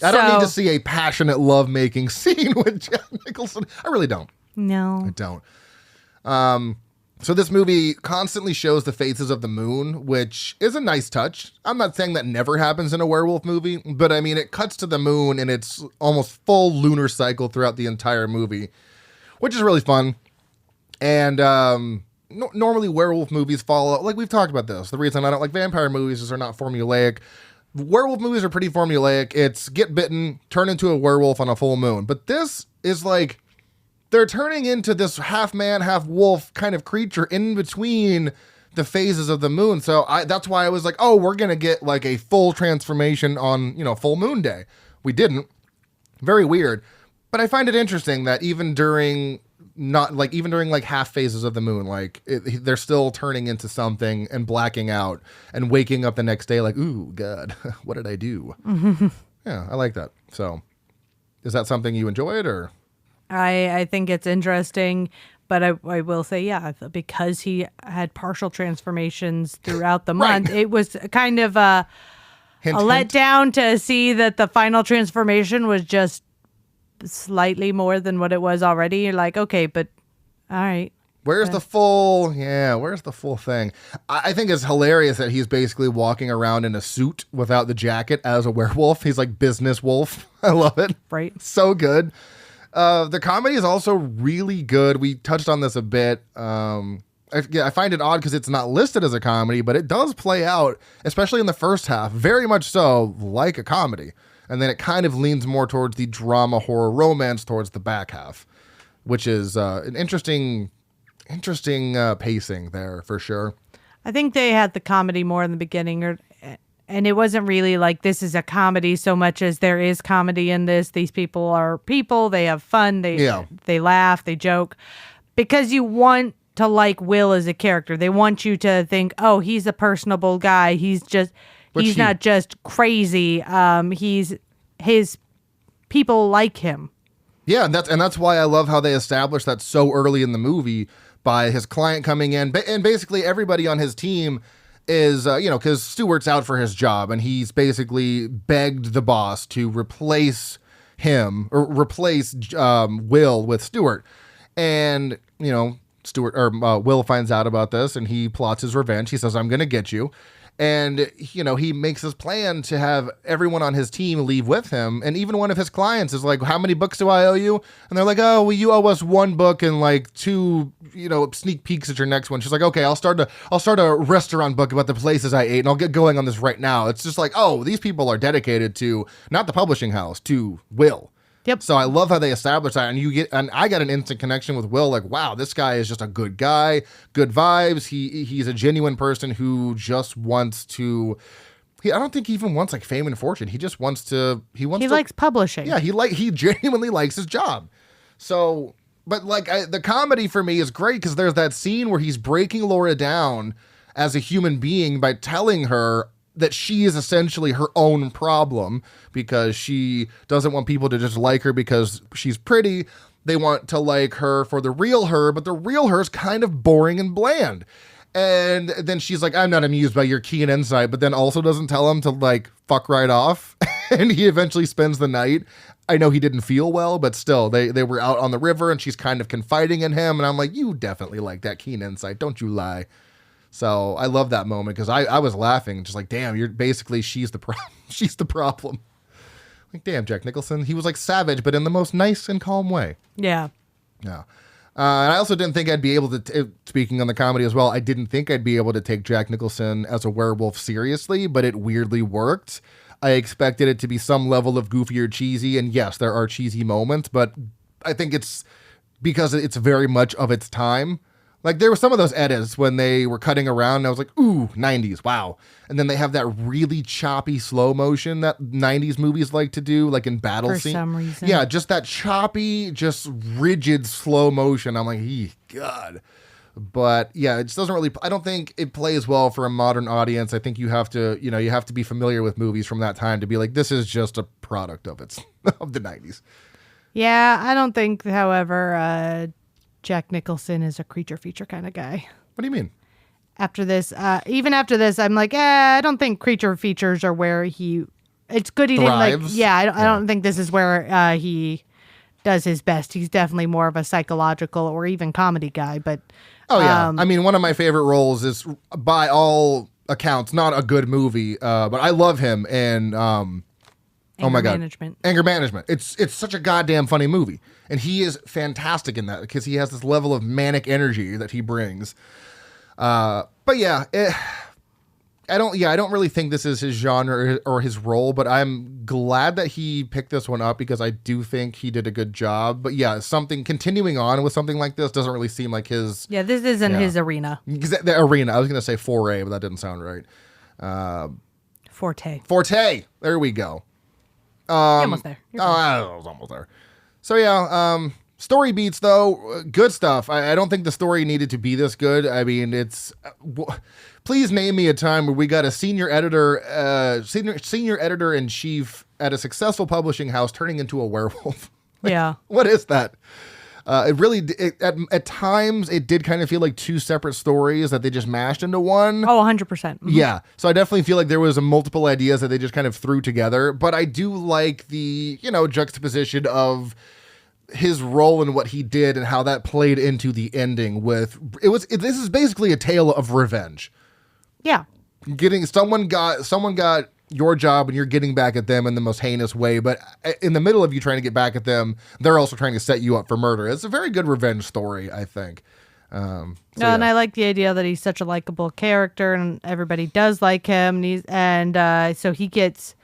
I don't need to see a passionate lovemaking scene with Jack Nicholson. I really don't. No. I don't. So this movie constantly shows the phases of the moon, which is a nice touch. I'm not saying that never happens in a werewolf movie, but I mean, it cuts to the moon and it's almost full lunar cycle throughout the entire movie, which is really fun. And, normally werewolf movies follow, like we've talked about this. The reason I don't like vampire movies is they're not formulaic. Werewolf movies are pretty formulaic. It's get bitten, turn into a werewolf on a full moon. But this is like, they're turning into this half man, half wolf kind of creature in between the phases of the moon. So that's why I was like, oh, we're going to get like a full transformation on, full moon day. We didn't. Very weird. But I find it interesting that even during half phases of the moon, they're still turning into something and blacking out and waking up the next day like, ooh, God, what did I do? Mm-hmm. Yeah, I like that. So is that something you enjoyed or? I think it's interesting, but I will say, yeah, because he had partial transformations throughout the month, it was kind of a letdown to see that the final transformation was just slightly more than what it was already. You're like, okay, but all right. Where's the full thing? I think it's hilarious that he's basically walking around in a suit without the jacket as a werewolf. He's like business wolf. I love it. Right. So good. The comedy is also really good. We touched on this a bit. I find it odd because it's not listed as a comedy, but it does play out, especially in the first half, very much so like a comedy. And then it kind of leans more towards the drama, horror, romance towards the back half, which is an interesting pacing there for sure. I think they had the comedy more in the beginning, and it wasn't really like this is a comedy so much as there is comedy in this. These people are people. They have fun. They laugh. They joke. Because you want to like Will as a character. They want you to think, oh, he's a personable guy. He's not just crazy. His people like him. Yeah, and that's why I love how they established that so early in the movie by his client coming in, and basically everybody on his team is because Stewart's out for his job, and he's basically begged the boss to replace him or replace Will with Stewart, and Will finds out about this and he plots his revenge. He says, I'm going to get you. And, he makes his plan to have everyone on his team leave with him. And even one of his clients is like, how many books do I owe you? And they're like, oh, well, you owe us 1 book and like 2, sneak peeks at your next one. She's like, okay, I'll start a restaurant book about the places I ate and I'll get going on this right now. It's just like, oh, these people are dedicated to not the publishing house, to Will. Yep. So I love how they established that, and I got an instant connection with Will. Like, wow, this guy is just a good guy, good vibes. He's a genuine person who just wants to. I don't think he even wants like fame and fortune. He just wants to. He likes publishing. Yeah, he genuinely likes his job. So, but like the comedy for me is great because there's that scene where he's breaking Laura down as a human being by telling her that she is essentially her own problem because she doesn't want people to just like her because she's pretty. They want to like her for the real her, but the real her is kind of boring and bland. And then she's like, I'm not amused by your keen insight, but then also doesn't tell him to like fuck right off. And he eventually spends the night. I know he didn't feel well, but still they were out on the river and she's kind of confiding in him. And I'm like, you definitely like that keen insight. Don't you lie. So I love that moment because I was laughing, just like, damn, she's the problem. She's the problem. Like, damn, Jack Nicholson. He was like savage, but in the most nice and calm way. Yeah. Yeah. And I also didn't think I'd be able to, speaking on the comedy as well, I didn't think I'd be able to take Jack Nicholson as a werewolf seriously, but it weirdly worked. I expected it to be some level of goofy or cheesy, and yes, there are cheesy moments, but I think it's because it's very much of its time. Like, there were some of those edits when they were cutting around, and I was like, ooh, 90s, wow. And then they have that really choppy slow motion that 90s movies like to do, like in battle scenes. For some reason. Yeah, just that choppy, just rigid slow motion. I'm like, God. But yeah, it just doesn't really, I don't think it plays well for a modern audience. I think you have to be familiar with movies from that time to be like, this is just a product of the 90s. Yeah, I don't think, however, Jack Nicholson is a creature feature kind of guy. What do you mean? Even after this, I'm like, I don't think creature features are where it's good he thrives. Didn't like, I don't think this is where he does his best. He's definitely more of a psychological or even comedy guy, but. Oh yeah. I mean, one of my favorite roles is by all accounts, not a good movie, but I love him in, oh my God. Anger Management. It's such a goddamn funny movie. And he is fantastic in that because he has this level of manic energy that he brings. But yeah, I don't really think this is his genre or his role, but I'm glad that he picked this one up because I do think he did a good job. But yeah, continuing on with something like this doesn't really seem like his. Yeah, this isn't his arena. The arena. I was going to say foray, but that didn't sound right. Forte. There we go. Almost there. I was almost there. So yeah, story beats though, good stuff. I don't think the story needed to be this good. I mean, it's. Please name me a time where we got a senior editor in chief at a successful publishing house turning into a werewolf. Yeah. What is that? At times it did kind of feel like 2 separate stories that they just mashed into one. Oh, 100%. Mm-hmm. Yeah. So I definitely feel like there was multiple ideas that they just kind of threw together, but I do like the, juxtaposition of his role in what he did and how that played into the ending this is basically a tale of revenge. Yeah. Someone got your job and you're getting back at them in the most heinous way, but in the middle of you trying to get back at them, they're also trying to set you up for murder. It's a very good revenge story, I think. And I like the idea that he's such a likable character and everybody does like him. So he gets,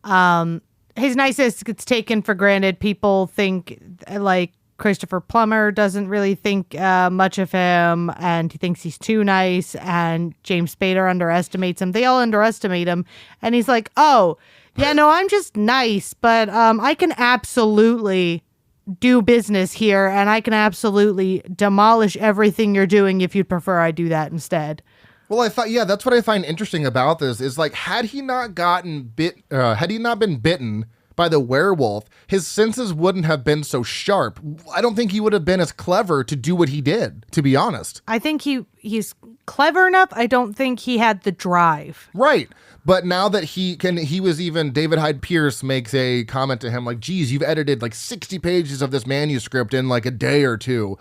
his niceness gets taken for granted. People think like Christopher Plummer doesn't really think much of him, and he thinks he's too nice, and James Spader underestimates him. They all underestimate him, and he's like, oh, yeah, no, I'm just nice, but I can absolutely do business here, and I can absolutely demolish everything you're doing if you'd prefer I do that instead. Well, that's what I find interesting about this is like, had he not been bitten by the werewolf, his senses wouldn't have been so sharp. I don't think he would have been as clever to do what he did, to be honest. I think he's clever enough. I don't think he had the drive. Right. But now that David Hyde Pierce makes a comment to him like, geez, you've edited like 60 pages of this manuscript in like a day or two.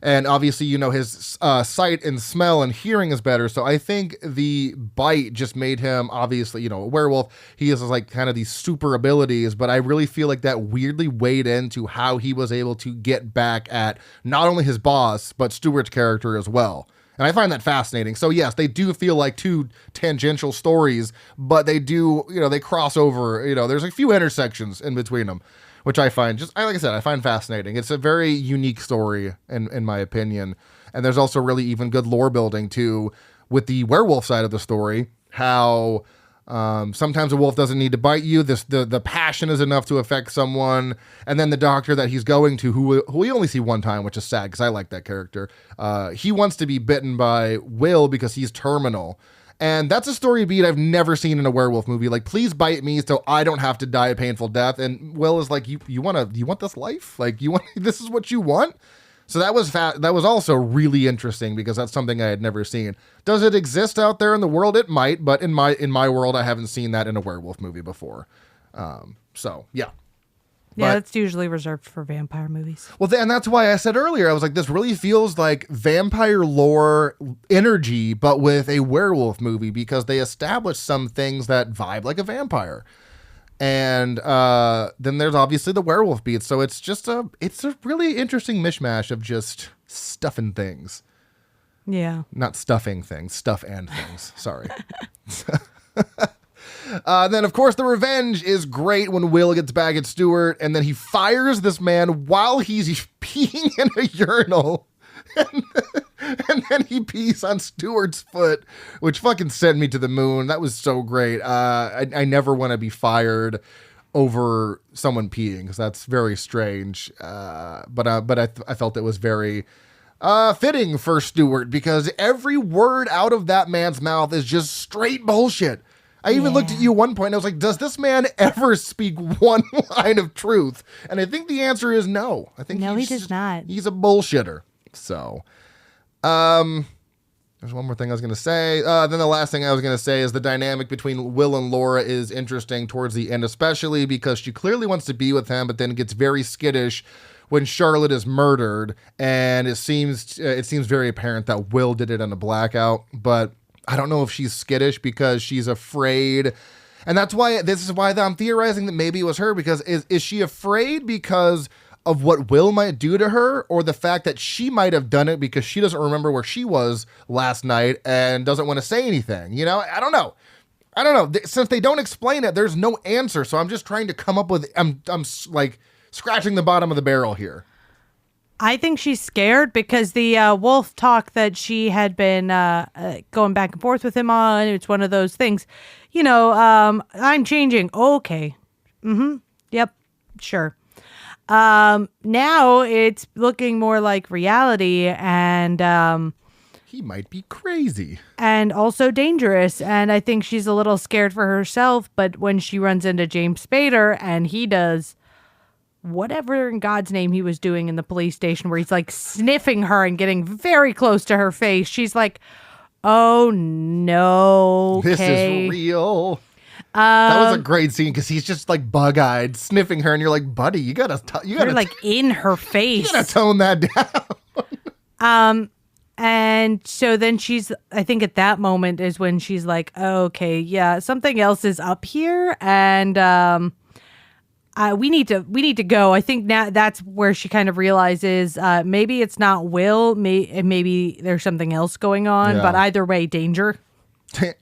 And obviously, his sight and smell and hearing is better. So I think the bite just made him, obviously, a werewolf. He has like kind of these super abilities, but I really feel like that weirdly weighed into how he was able to get back at not only his boss, but Stewart's character as well. And I find that fascinating. So yes, they do feel like two tangential stories, but they do, they cross over, there's a few intersections in between them, which I find like I said, I find fascinating. It's a very unique story in my opinion. And there's also really even good lore building too, with the werewolf side of the story, how sometimes a wolf doesn't need to bite you. The passion is enough to affect someone. And then the doctor that he's going to, who we only see one time, which is sad because I like that character. He wants to be bitten by Will because he's terminal. And that's a story beat I've never seen in a werewolf movie. Like, please bite me so I don't have to die a painful death. And Will is like, you want this life? Like, this is what you want? So that was also really interesting because that's something I had never seen. Does it exist out there in the world? It might, but in my world, I haven't seen that in a werewolf movie before. So yeah. Yeah, that's usually reserved for vampire movies. Well, and that's why I said earlier, I was like, this really feels like vampire lore energy, but with a werewolf movie, because they establish some things that vibe like a vampire. And then there's obviously the werewolf beat. So it's a really interesting mishmash of just stuffing things. Yeah. Not stuffing things, stuff and things. Sorry. Then, of course, the revenge is great when Will gets back at Stewart, and then he fires this man while he's peeing in a urinal. And then he pees on Stewart's foot, which fucking sent me to the moon. That was so great. I never want to be fired over someone peeing, because that's very strange. But I felt it was very fitting for Stewart, because every word out of that man's mouth is just straight bullshit. I even looked at you at one point and I was like, does this man ever speak one line of truth? And I think the answer is no. I think he does not. He's a bullshitter. So, there's one more thing I was going to say. Then the last thing I was going to say is the dynamic between Will and Laura is interesting towards the end, especially because she clearly wants to be with him, but then gets very skittish when Charlotte is murdered. And it seems very apparent that Will did it on a blackout, but I don't know if she's skittish because she's afraid. And this is why I'm theorizing that maybe it was her, because is she afraid because of what Will might do to her, or the fact that she might have done it because she doesn't remember where she was last night and doesn't want to say anything? I don't know. Since they don't explain it, there's no answer. So I'm just trying to come up with, I'm like scratching the bottom of the barrel here. I think she's scared because the wolf talk that she had been going back and forth with him on, it's one of those things, I'm changing. Okay. Mm-hmm. Yep. Sure. Now it's looking more like reality, and he might be crazy and also dangerous. And I think she's a little scared for herself, but when she runs into James Spader and he does whatever in God's name he was doing in the police station, where he's like sniffing her and getting very close to her face, she's like, oh no, this is real. That was a great scene because he's just like bug-eyed, sniffing her, and you're like, buddy, you gotta You're like in her face. you gotta tone that down. And so then I think at that moment is when she's like, oh, okay, yeah, something else is up here, and we need to go. I think now that's where she kind of realizes maybe it's not Will, maybe there's something else going on, but either way, danger.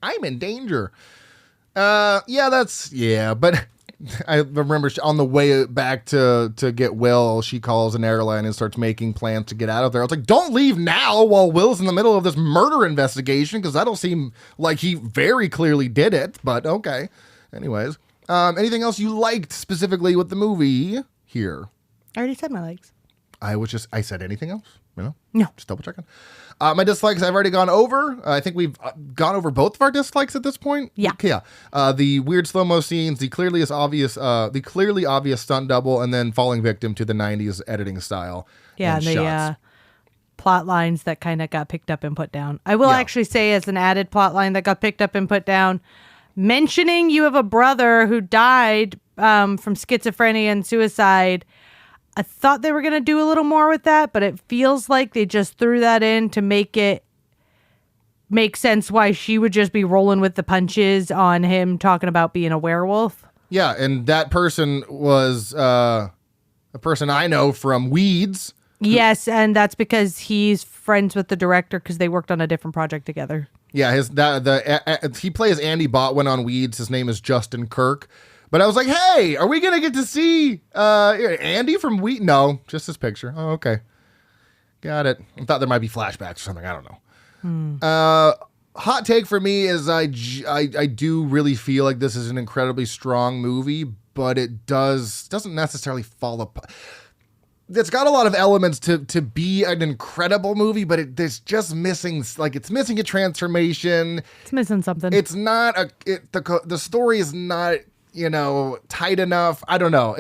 I'm in danger. But I remember on the way back to get Will, she calls an airline and starts making plans to get out of there. I was like, don't leave now while Will's in the middle of this murder investigation, because that'll seem like he very clearly did it, but okay. Anyways, anything else you liked specifically with the movie here? I already said my likes. I said anything else? No. Just double checking. My dislikes I've already gone over. I think we've gone over both of our dislikes at this point. Yeah. The weird slow-mo scenes, the clearly obvious stunt double, and then falling victim to the 90s editing style. Yeah, and the shots. plot lines that kind of got picked up and put down. I will actually say, as an added plot line that got picked up and put down, mentioning you have a brother who died from schizophrenia and suicide. I thought they were going to do a little more with that, but it feels like they just threw that in to make it make sense why she would just be rolling with the punches on him talking about being a werewolf. Yeah, and that person was a person I know from Weeds. Yes, and that's because he's friends with the director because they worked on a different project together. Yeah, he plays Andy Botwin on Weeds. His name is Justin Kirk. But I was like, hey, are we going to get to see Andy from Wheat? No, just his picture. Oh, okay. Got it. I thought there might be flashbacks or something. I don't know. Hot take for me is I do really feel like this is an incredibly strong movie, but it doesn't necessarily fall apart. It's got a lot of elements to be an incredible movie, but there's just missing, it's missing a transformation. It's missing something. It's not the story is not, tight enough. I don't know.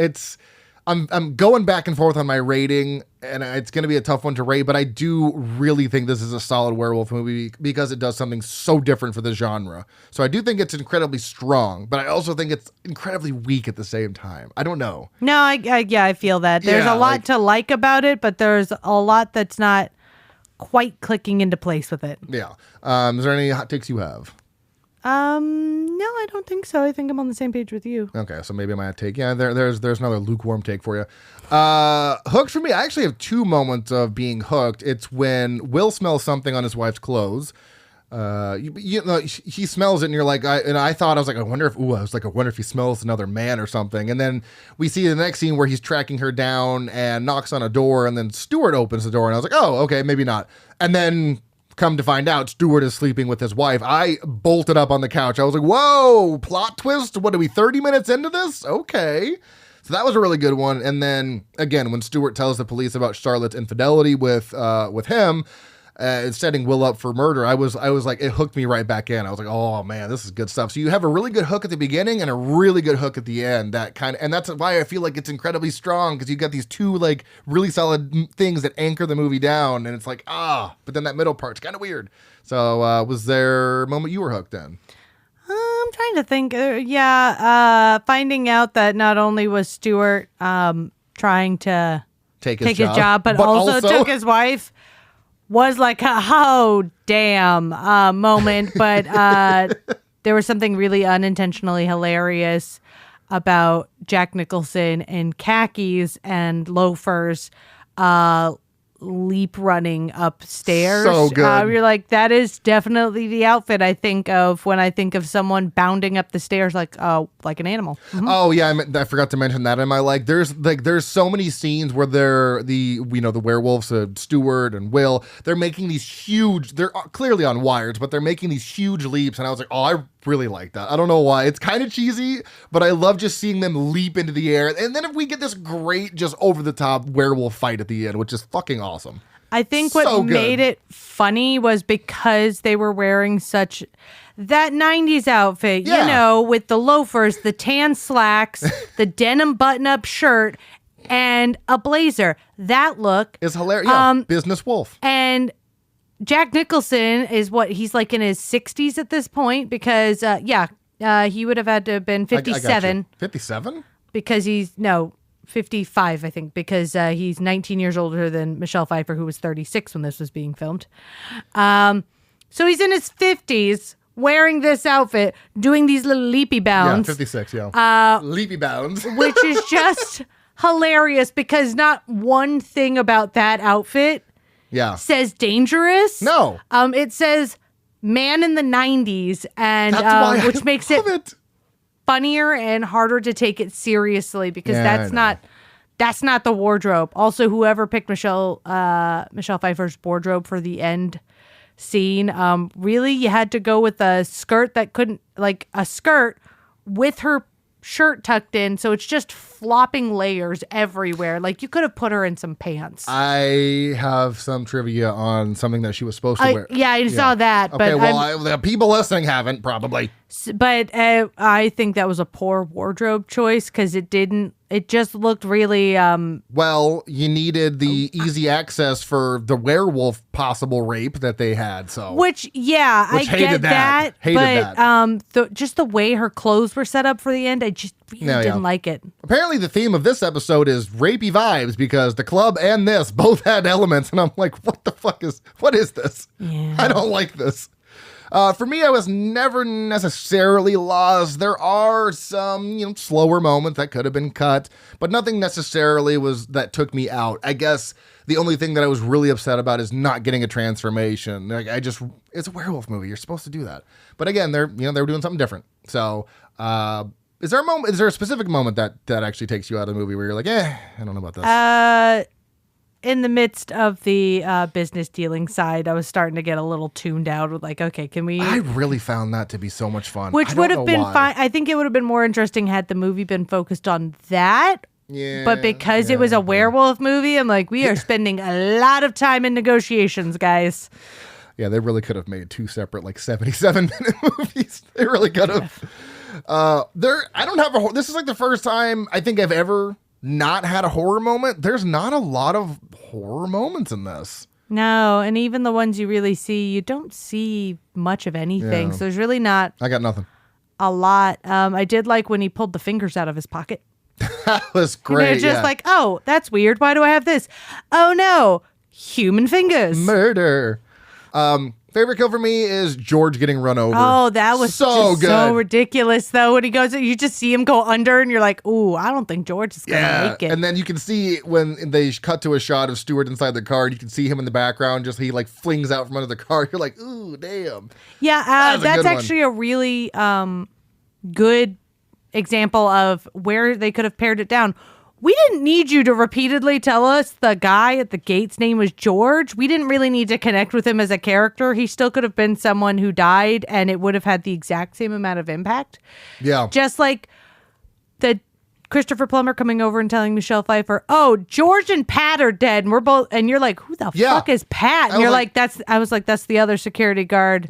I'm going back and forth on my rating, and it's going to be a tough one to rate, but I do really think this is a solid werewolf movie because it does something so different for the genre. So I do think it's incredibly strong, but I also think it's incredibly weak at the same time. I don't know. No, I feel that. There's a lot to like about it, but there's a lot that's not quite clicking into place with it. Yeah. Is there any hot takes you have? No, I don't think so. I think I'm on the same page with you. Okay, so maybe I might have take. Yeah, there's another lukewarm take for you. Hooked for me, I actually have two moments of being hooked. It's when Will smells something on his wife's clothes. He smells it, and you're like, I wonder if he smells another man or something. And then we see the next scene where he's tracking her down and knocks on a door, and then Stuart opens the door, and I was like, oh, okay, maybe not. And then come to find out, Stuart is sleeping with his wife. I bolted up on the couch. I was like, whoa, plot twist. What are we, 30 minutes into this? Okay. So that was a really good one. And then again, when Stuart tells the police about Charlotte's infidelity with him, setting Will up for murder, I was like, it hooked me right back in. I was like, oh man, this is good stuff. So you have a really good hook at the beginning and a really good hook at the end. And that's why I feel like it's incredibly strong, because you got these two like really solid things that anchor the movie down, and it's like, but then that middle part's kind of weird. So was there a moment you were hooked in? I'm trying to think. Finding out that not only was Stuart trying to take his job, but also took his wife, was like a oh damn moment, but there was something really unintentionally hilarious about Jack Nicholson in khakis and loafers leap running upstairs. So good. You're like, that is definitely the outfit I think of when I think of someone bounding up the stairs like an animal. Mm-hmm. Oh yeah, I forgot to mention that in my there's so many scenes where they're the werewolves, Stuart and Will, they're making these huge, they're clearly on wires, but they're making these huge leaps, and I was like, oh, I really like that. I don't know why. It's kind of cheesy, but I love just seeing them leap into the air. And then if we get this great, just over the top werewolf fight at the end, which is fucking awesome. I think what made it funny was because they were wearing such that 90s outfit, with the loafers, the tan slacks, the denim button-up shirt, and a blazer. That look is hilarious. Yeah, business wolf. And Jack Nicholson is he's like in his 60s at this point, because He would have had to have been 57. 57? Because 55, I think, because he's 19 years older than Michelle Pfeiffer, who was 36 when this was being filmed. So he's in his 50s, wearing this outfit, doing these little leapy bounds. Yeah, 56, yeah. Leapy bounds. Which is just hilarious because not one thing about that outfit says dangerous. No. It says man in the 90s, and That's why which makes it funnier and harder to take it seriously because that's not the wardrobe. Also, whoever picked Michelle Pfeiffer's wardrobe for the end scene, really you had to go with a skirt that couldn't, like a skirt with her shirt tucked in, so it's just flopping layers everywhere. Like you could have put her in some pants. I have some trivia on something that she was supposed to wear. Yeah, I saw that. Okay, but well, the people listening haven't probably. But I think that was a poor wardrobe choice because it just looked really... Well, you needed the easy access for the werewolf possible rape that they had, so... Which I get that. Hated that. Just the way her clothes were set up for the end, I just really didn't like it. Apparently the theme of this episode is rapey vibes because the club and this both had elements, and I'm like, what is this? Yeah. I don't like this. For me, I was never necessarily lost. There are some, slower moments that could have been cut, but nothing necessarily that took me out. I guess the only thing that I was really upset about is not getting a transformation. Like it's a werewolf movie. You're supposed to do that. But again, they were doing something different. So, is there a specific moment that actually takes you out of the movie where you're like, I don't know about this? In the midst of the business dealing side, I was starting to get a little tuned out with like, okay, can we... I really found that to be so much fun. Which would have been fine. I think it would have been more interesting had the movie been focused on that. Yeah. But because it was a werewolf movie, I'm like, we are spending a lot of time in negotiations, guys. Yeah, they really could have made two separate 77-minute movies. They really could have. I don't have this is like the first time I think I've ever not had a horror moment. There's not a lot of horror moments in this. No, and even the ones you really see, you don't see much of anything. Yeah. So there's really not... I got nothing. A lot. I did like when he pulled the fingers out of his pocket. That was great. And they're just like, oh, that's weird. Why do I have this? Oh, no. Human fingers. Murder. Favorite kill for me is George getting run over. Oh, that was so just good. So ridiculous, though. When he goes, you just see him go under, and you're like, ooh, I don't think George is going to make it. And then you can see when they cut to a shot of Stewart inside the car, you can see him in the background, just he flings out from under the car. You're like, ooh, damn. Yeah, that's actually a really good example of where they could have pared it down. We didn't need you to repeatedly tell us the guy at the gate's name was George. We didn't really need to connect with him as a character. He still could have been someone who died, and it would have had the exact same amount of impact. Yeah. Just like the Christopher Plummer coming over and telling Michelle Pfeiffer, oh, George and Pat are dead. And we're both, and you're like, who the fuck is Pat? And you're like, that's the other security guard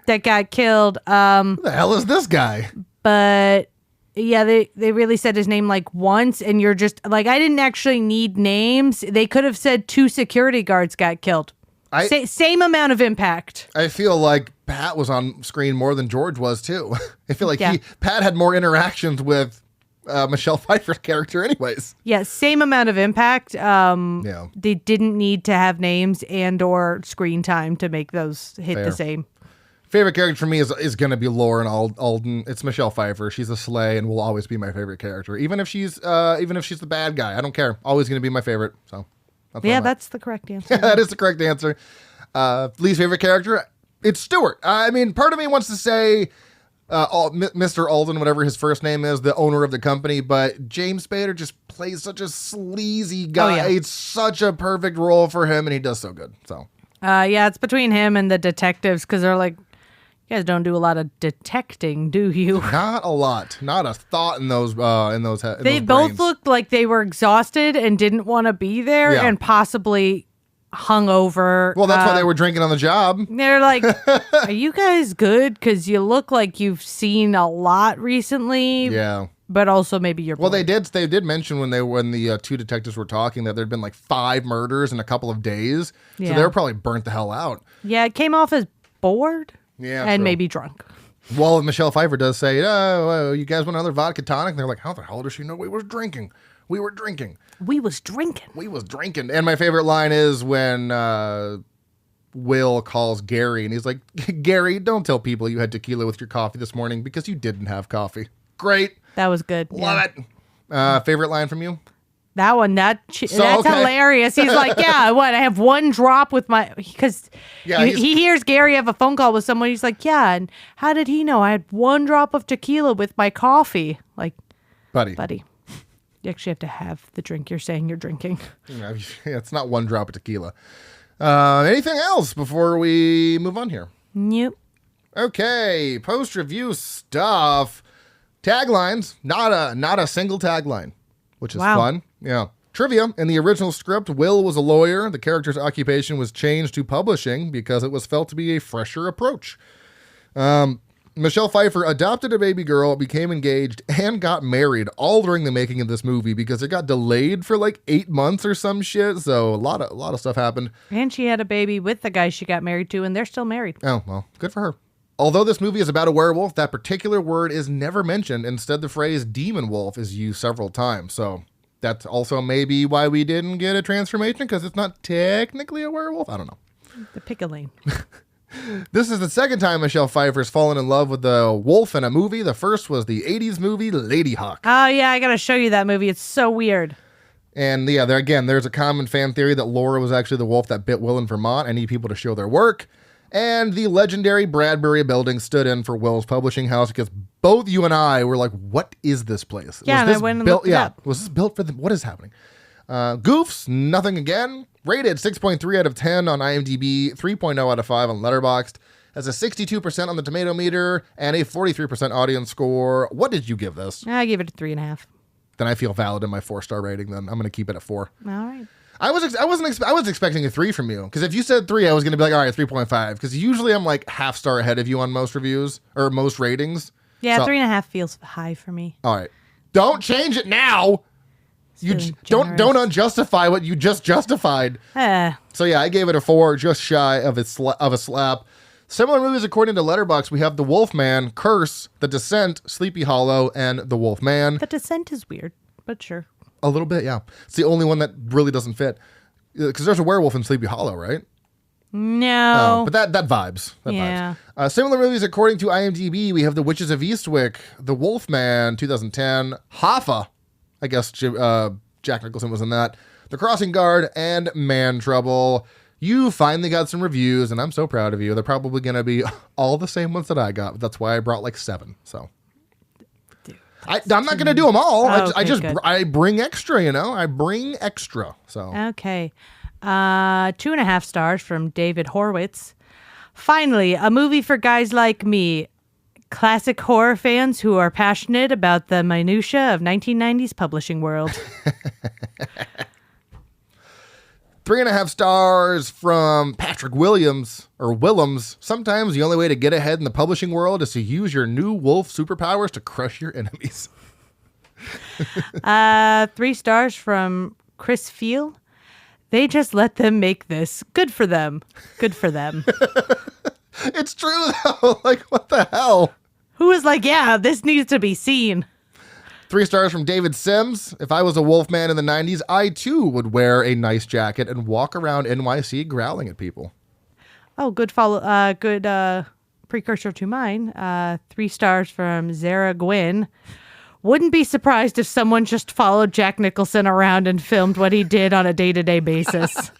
that got killed. Who the hell is this guy? But yeah, they really said his name once, and you're just like, I didn't actually need names. They could have said 2 security guards got killed. Same amount of impact. I feel like Pat was on screen more than George was too. I feel like Pat had more interactions with Michelle Pfeiffer's character anyways. Yeah, same amount of impact. They didn't need to have names and or screen time to make those hit the same. Favorite character for me is going to be Lauren Alden. It's Michelle Pfeiffer. She's a slay and will always be my favorite character. Even if she's the bad guy, I don't care. Always going to be my favorite. So that's the correct answer. That is the correct answer. Least favorite character, it's Stewart. I mean, part of me wants to say Mr. Alden, whatever his first name is, the owner of the company, but James Spader just plays such a sleazy guy. Oh, yeah. It's such a perfect role for him, and he does so good. So it's between him and the detectives because they're like, you guys don't do a lot of detecting, do you? Not a lot. Not a thought in those They both looked like they were exhausted and didn't want to be there and possibly hungover. Well, that's why they were drinking on the job. They're like, are you guys good? Because you look like you've seen a lot recently. Yeah. But also maybe you're bored. Well, they did mention when the 2 detectives were talking that there'd been 5 murders in a couple of days. Yeah. So they were probably burnt the hell out. Yeah, it came off as bored. Yeah, and maybe drunk. Well, Michelle Pfeiffer does say, "Oh, you guys want another vodka tonic?" And they're like, "How the hell does she know we was drinking? We were drinking. We was drinking. We was drinking." And my favorite line is when Will calls Gary, and he's like, "Gary, don't tell people you had tequila with your coffee this morning because you didn't have coffee." Great. That was good. Love it. Favorite line from you? That one, that's okay. hilarious. He's like, yeah, what? I have one drop with my, because he hears Gary have a phone call with someone. He's like, yeah, and how did he know? I had one drop of tequila with my coffee. Like, buddy, you actually have to have the drink you're saying you're drinking. Yeah, it's not one drop of tequila. Anything else before we move on here? Nope. Okay, post-review stuff. Taglines, not a single tagline, which is fun. Yeah. Trivia, in the original script, Will was a lawyer. The character's occupation was changed to publishing because it was felt to be a fresher approach. Michelle Pfeiffer adopted a baby girl, became engaged, and got married all during the making of this movie because it got delayed for like 8 months or some shit. So a lot of stuff happened. And she had a baby with the guy she got married to, and they're still married. Oh, well, good for her. Although this movie is about a werewolf, that particular word is never mentioned. Instead, the phrase demon wolf is used several times. So that's also maybe why we didn't get a transformation, because it's not technically a werewolf. I don't know. The pickling. This is the second time Michelle Pfeiffer's fallen in love with the wolf in a movie. The first was the 80s movie Lady Hawk. Oh, yeah, I got to show you that movie. It's so weird. And yeah, there's a common fan theory that Laura was actually the wolf that bit Will in Vermont. I need people to show their work. And the legendary Bradbury building stood in for Will's publishing house because both you and I were like, what is this place? Yeah, and I went and looked it up. Was this built for what is happening? Goofs, nothing again. Rated 6.3 out of 10 on IMDb, 3.0 out of 5 on Letterboxd. Has a 62% on the tomato meter and a 43% audience score. What did you give this? I gave it a 3.5. Then I feel valid in my 4-star rating. Then I'm going to keep it at 4. All right. I was expecting a 3 from you, because if you said 3, I was going to be like, all right, 3.5, because usually I'm like half star ahead of you on most reviews or most ratings. Yeah, so, 3.5 feels high for me. All right, don't change it now. You don't unjustify what you just justified. So yeah, I gave it a 4, just shy of a slap. Similar movies according to Letterboxd, we have The Wolfman, Curse, The Descent, Sleepy Hollow, and The Wolfman. The Descent is weird, but sure. A little bit, yeah. It's the only one that really doesn't fit. Because there's a werewolf in Sleepy Hollow, right? No. Oh, but that vibes. Yeah. Vibes. Similar movies according to IMDb, we have The Witches of Eastwick, The Wolfman, 2010, Hoffa, I guess Jack Nicholson was in that, The Crossing Guard, and Man Trouble. You finally got some reviews, and I'm so proud of you. They're probably going to be all the same ones that I got. But that's why I brought like 7, so... I'm not going to do them all. I bring extra, I bring extra. So okay, 2.5 stars from David Horwitz. Finally, a movie for guys like me, classic horror fans who are passionate about the minutia of 1990s publishing world. 3.5 stars from Patrick Williams, or Willems. Sometimes the only way to get ahead in the publishing world is to use your new wolf superpowers to crush your enemies. 3 stars from Chris Feel. They just let them make this. Good for them. Good for them. It's true, though. Like, what the hell? Who is like, yeah, this needs to be seen. 3 stars from David Sims. If I was a wolf man in the 90s, I too would wear a nice jacket and walk around NYC growling at people. Oh, good precursor to mine. 3 stars from Zara Gwynn. Wouldn't be surprised if someone just followed Jack Nicholson around and filmed what he did on a day-to-day basis.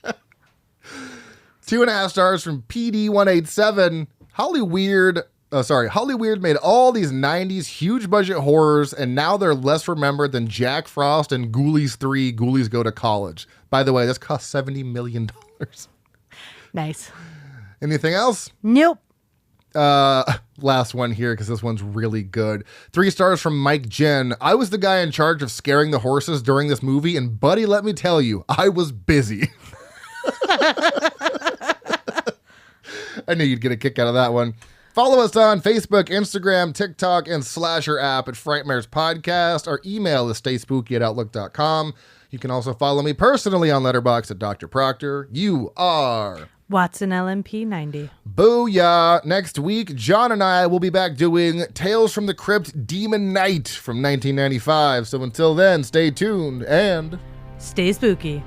2.5 stars from PD187. Hollyweird made all these 90s huge budget horrors, and now they're less remembered than Jack Frost and Ghoulies 3, Ghoulies Go to College. By the way, this cost $70 million. Nice. Anything else? Nope. Last one here, because this one's really good. 3 stars from Mike Jen. I was the guy in charge of scaring the horses during this movie, and buddy, let me tell you, I was busy. I knew you'd get a kick out of that one. Follow us on Facebook, Instagram, TikTok, and Slasher app at Frightmares Podcast. Our email is stayspooky@outlook.com. You can also follow me personally on Letterboxd at Dr. Proctor. You are Watson LMP 90. Booyah! Next week, John and I will be back doing Tales from the Crypt Demon Knight from 1995. So until then, stay tuned and Stay spooky.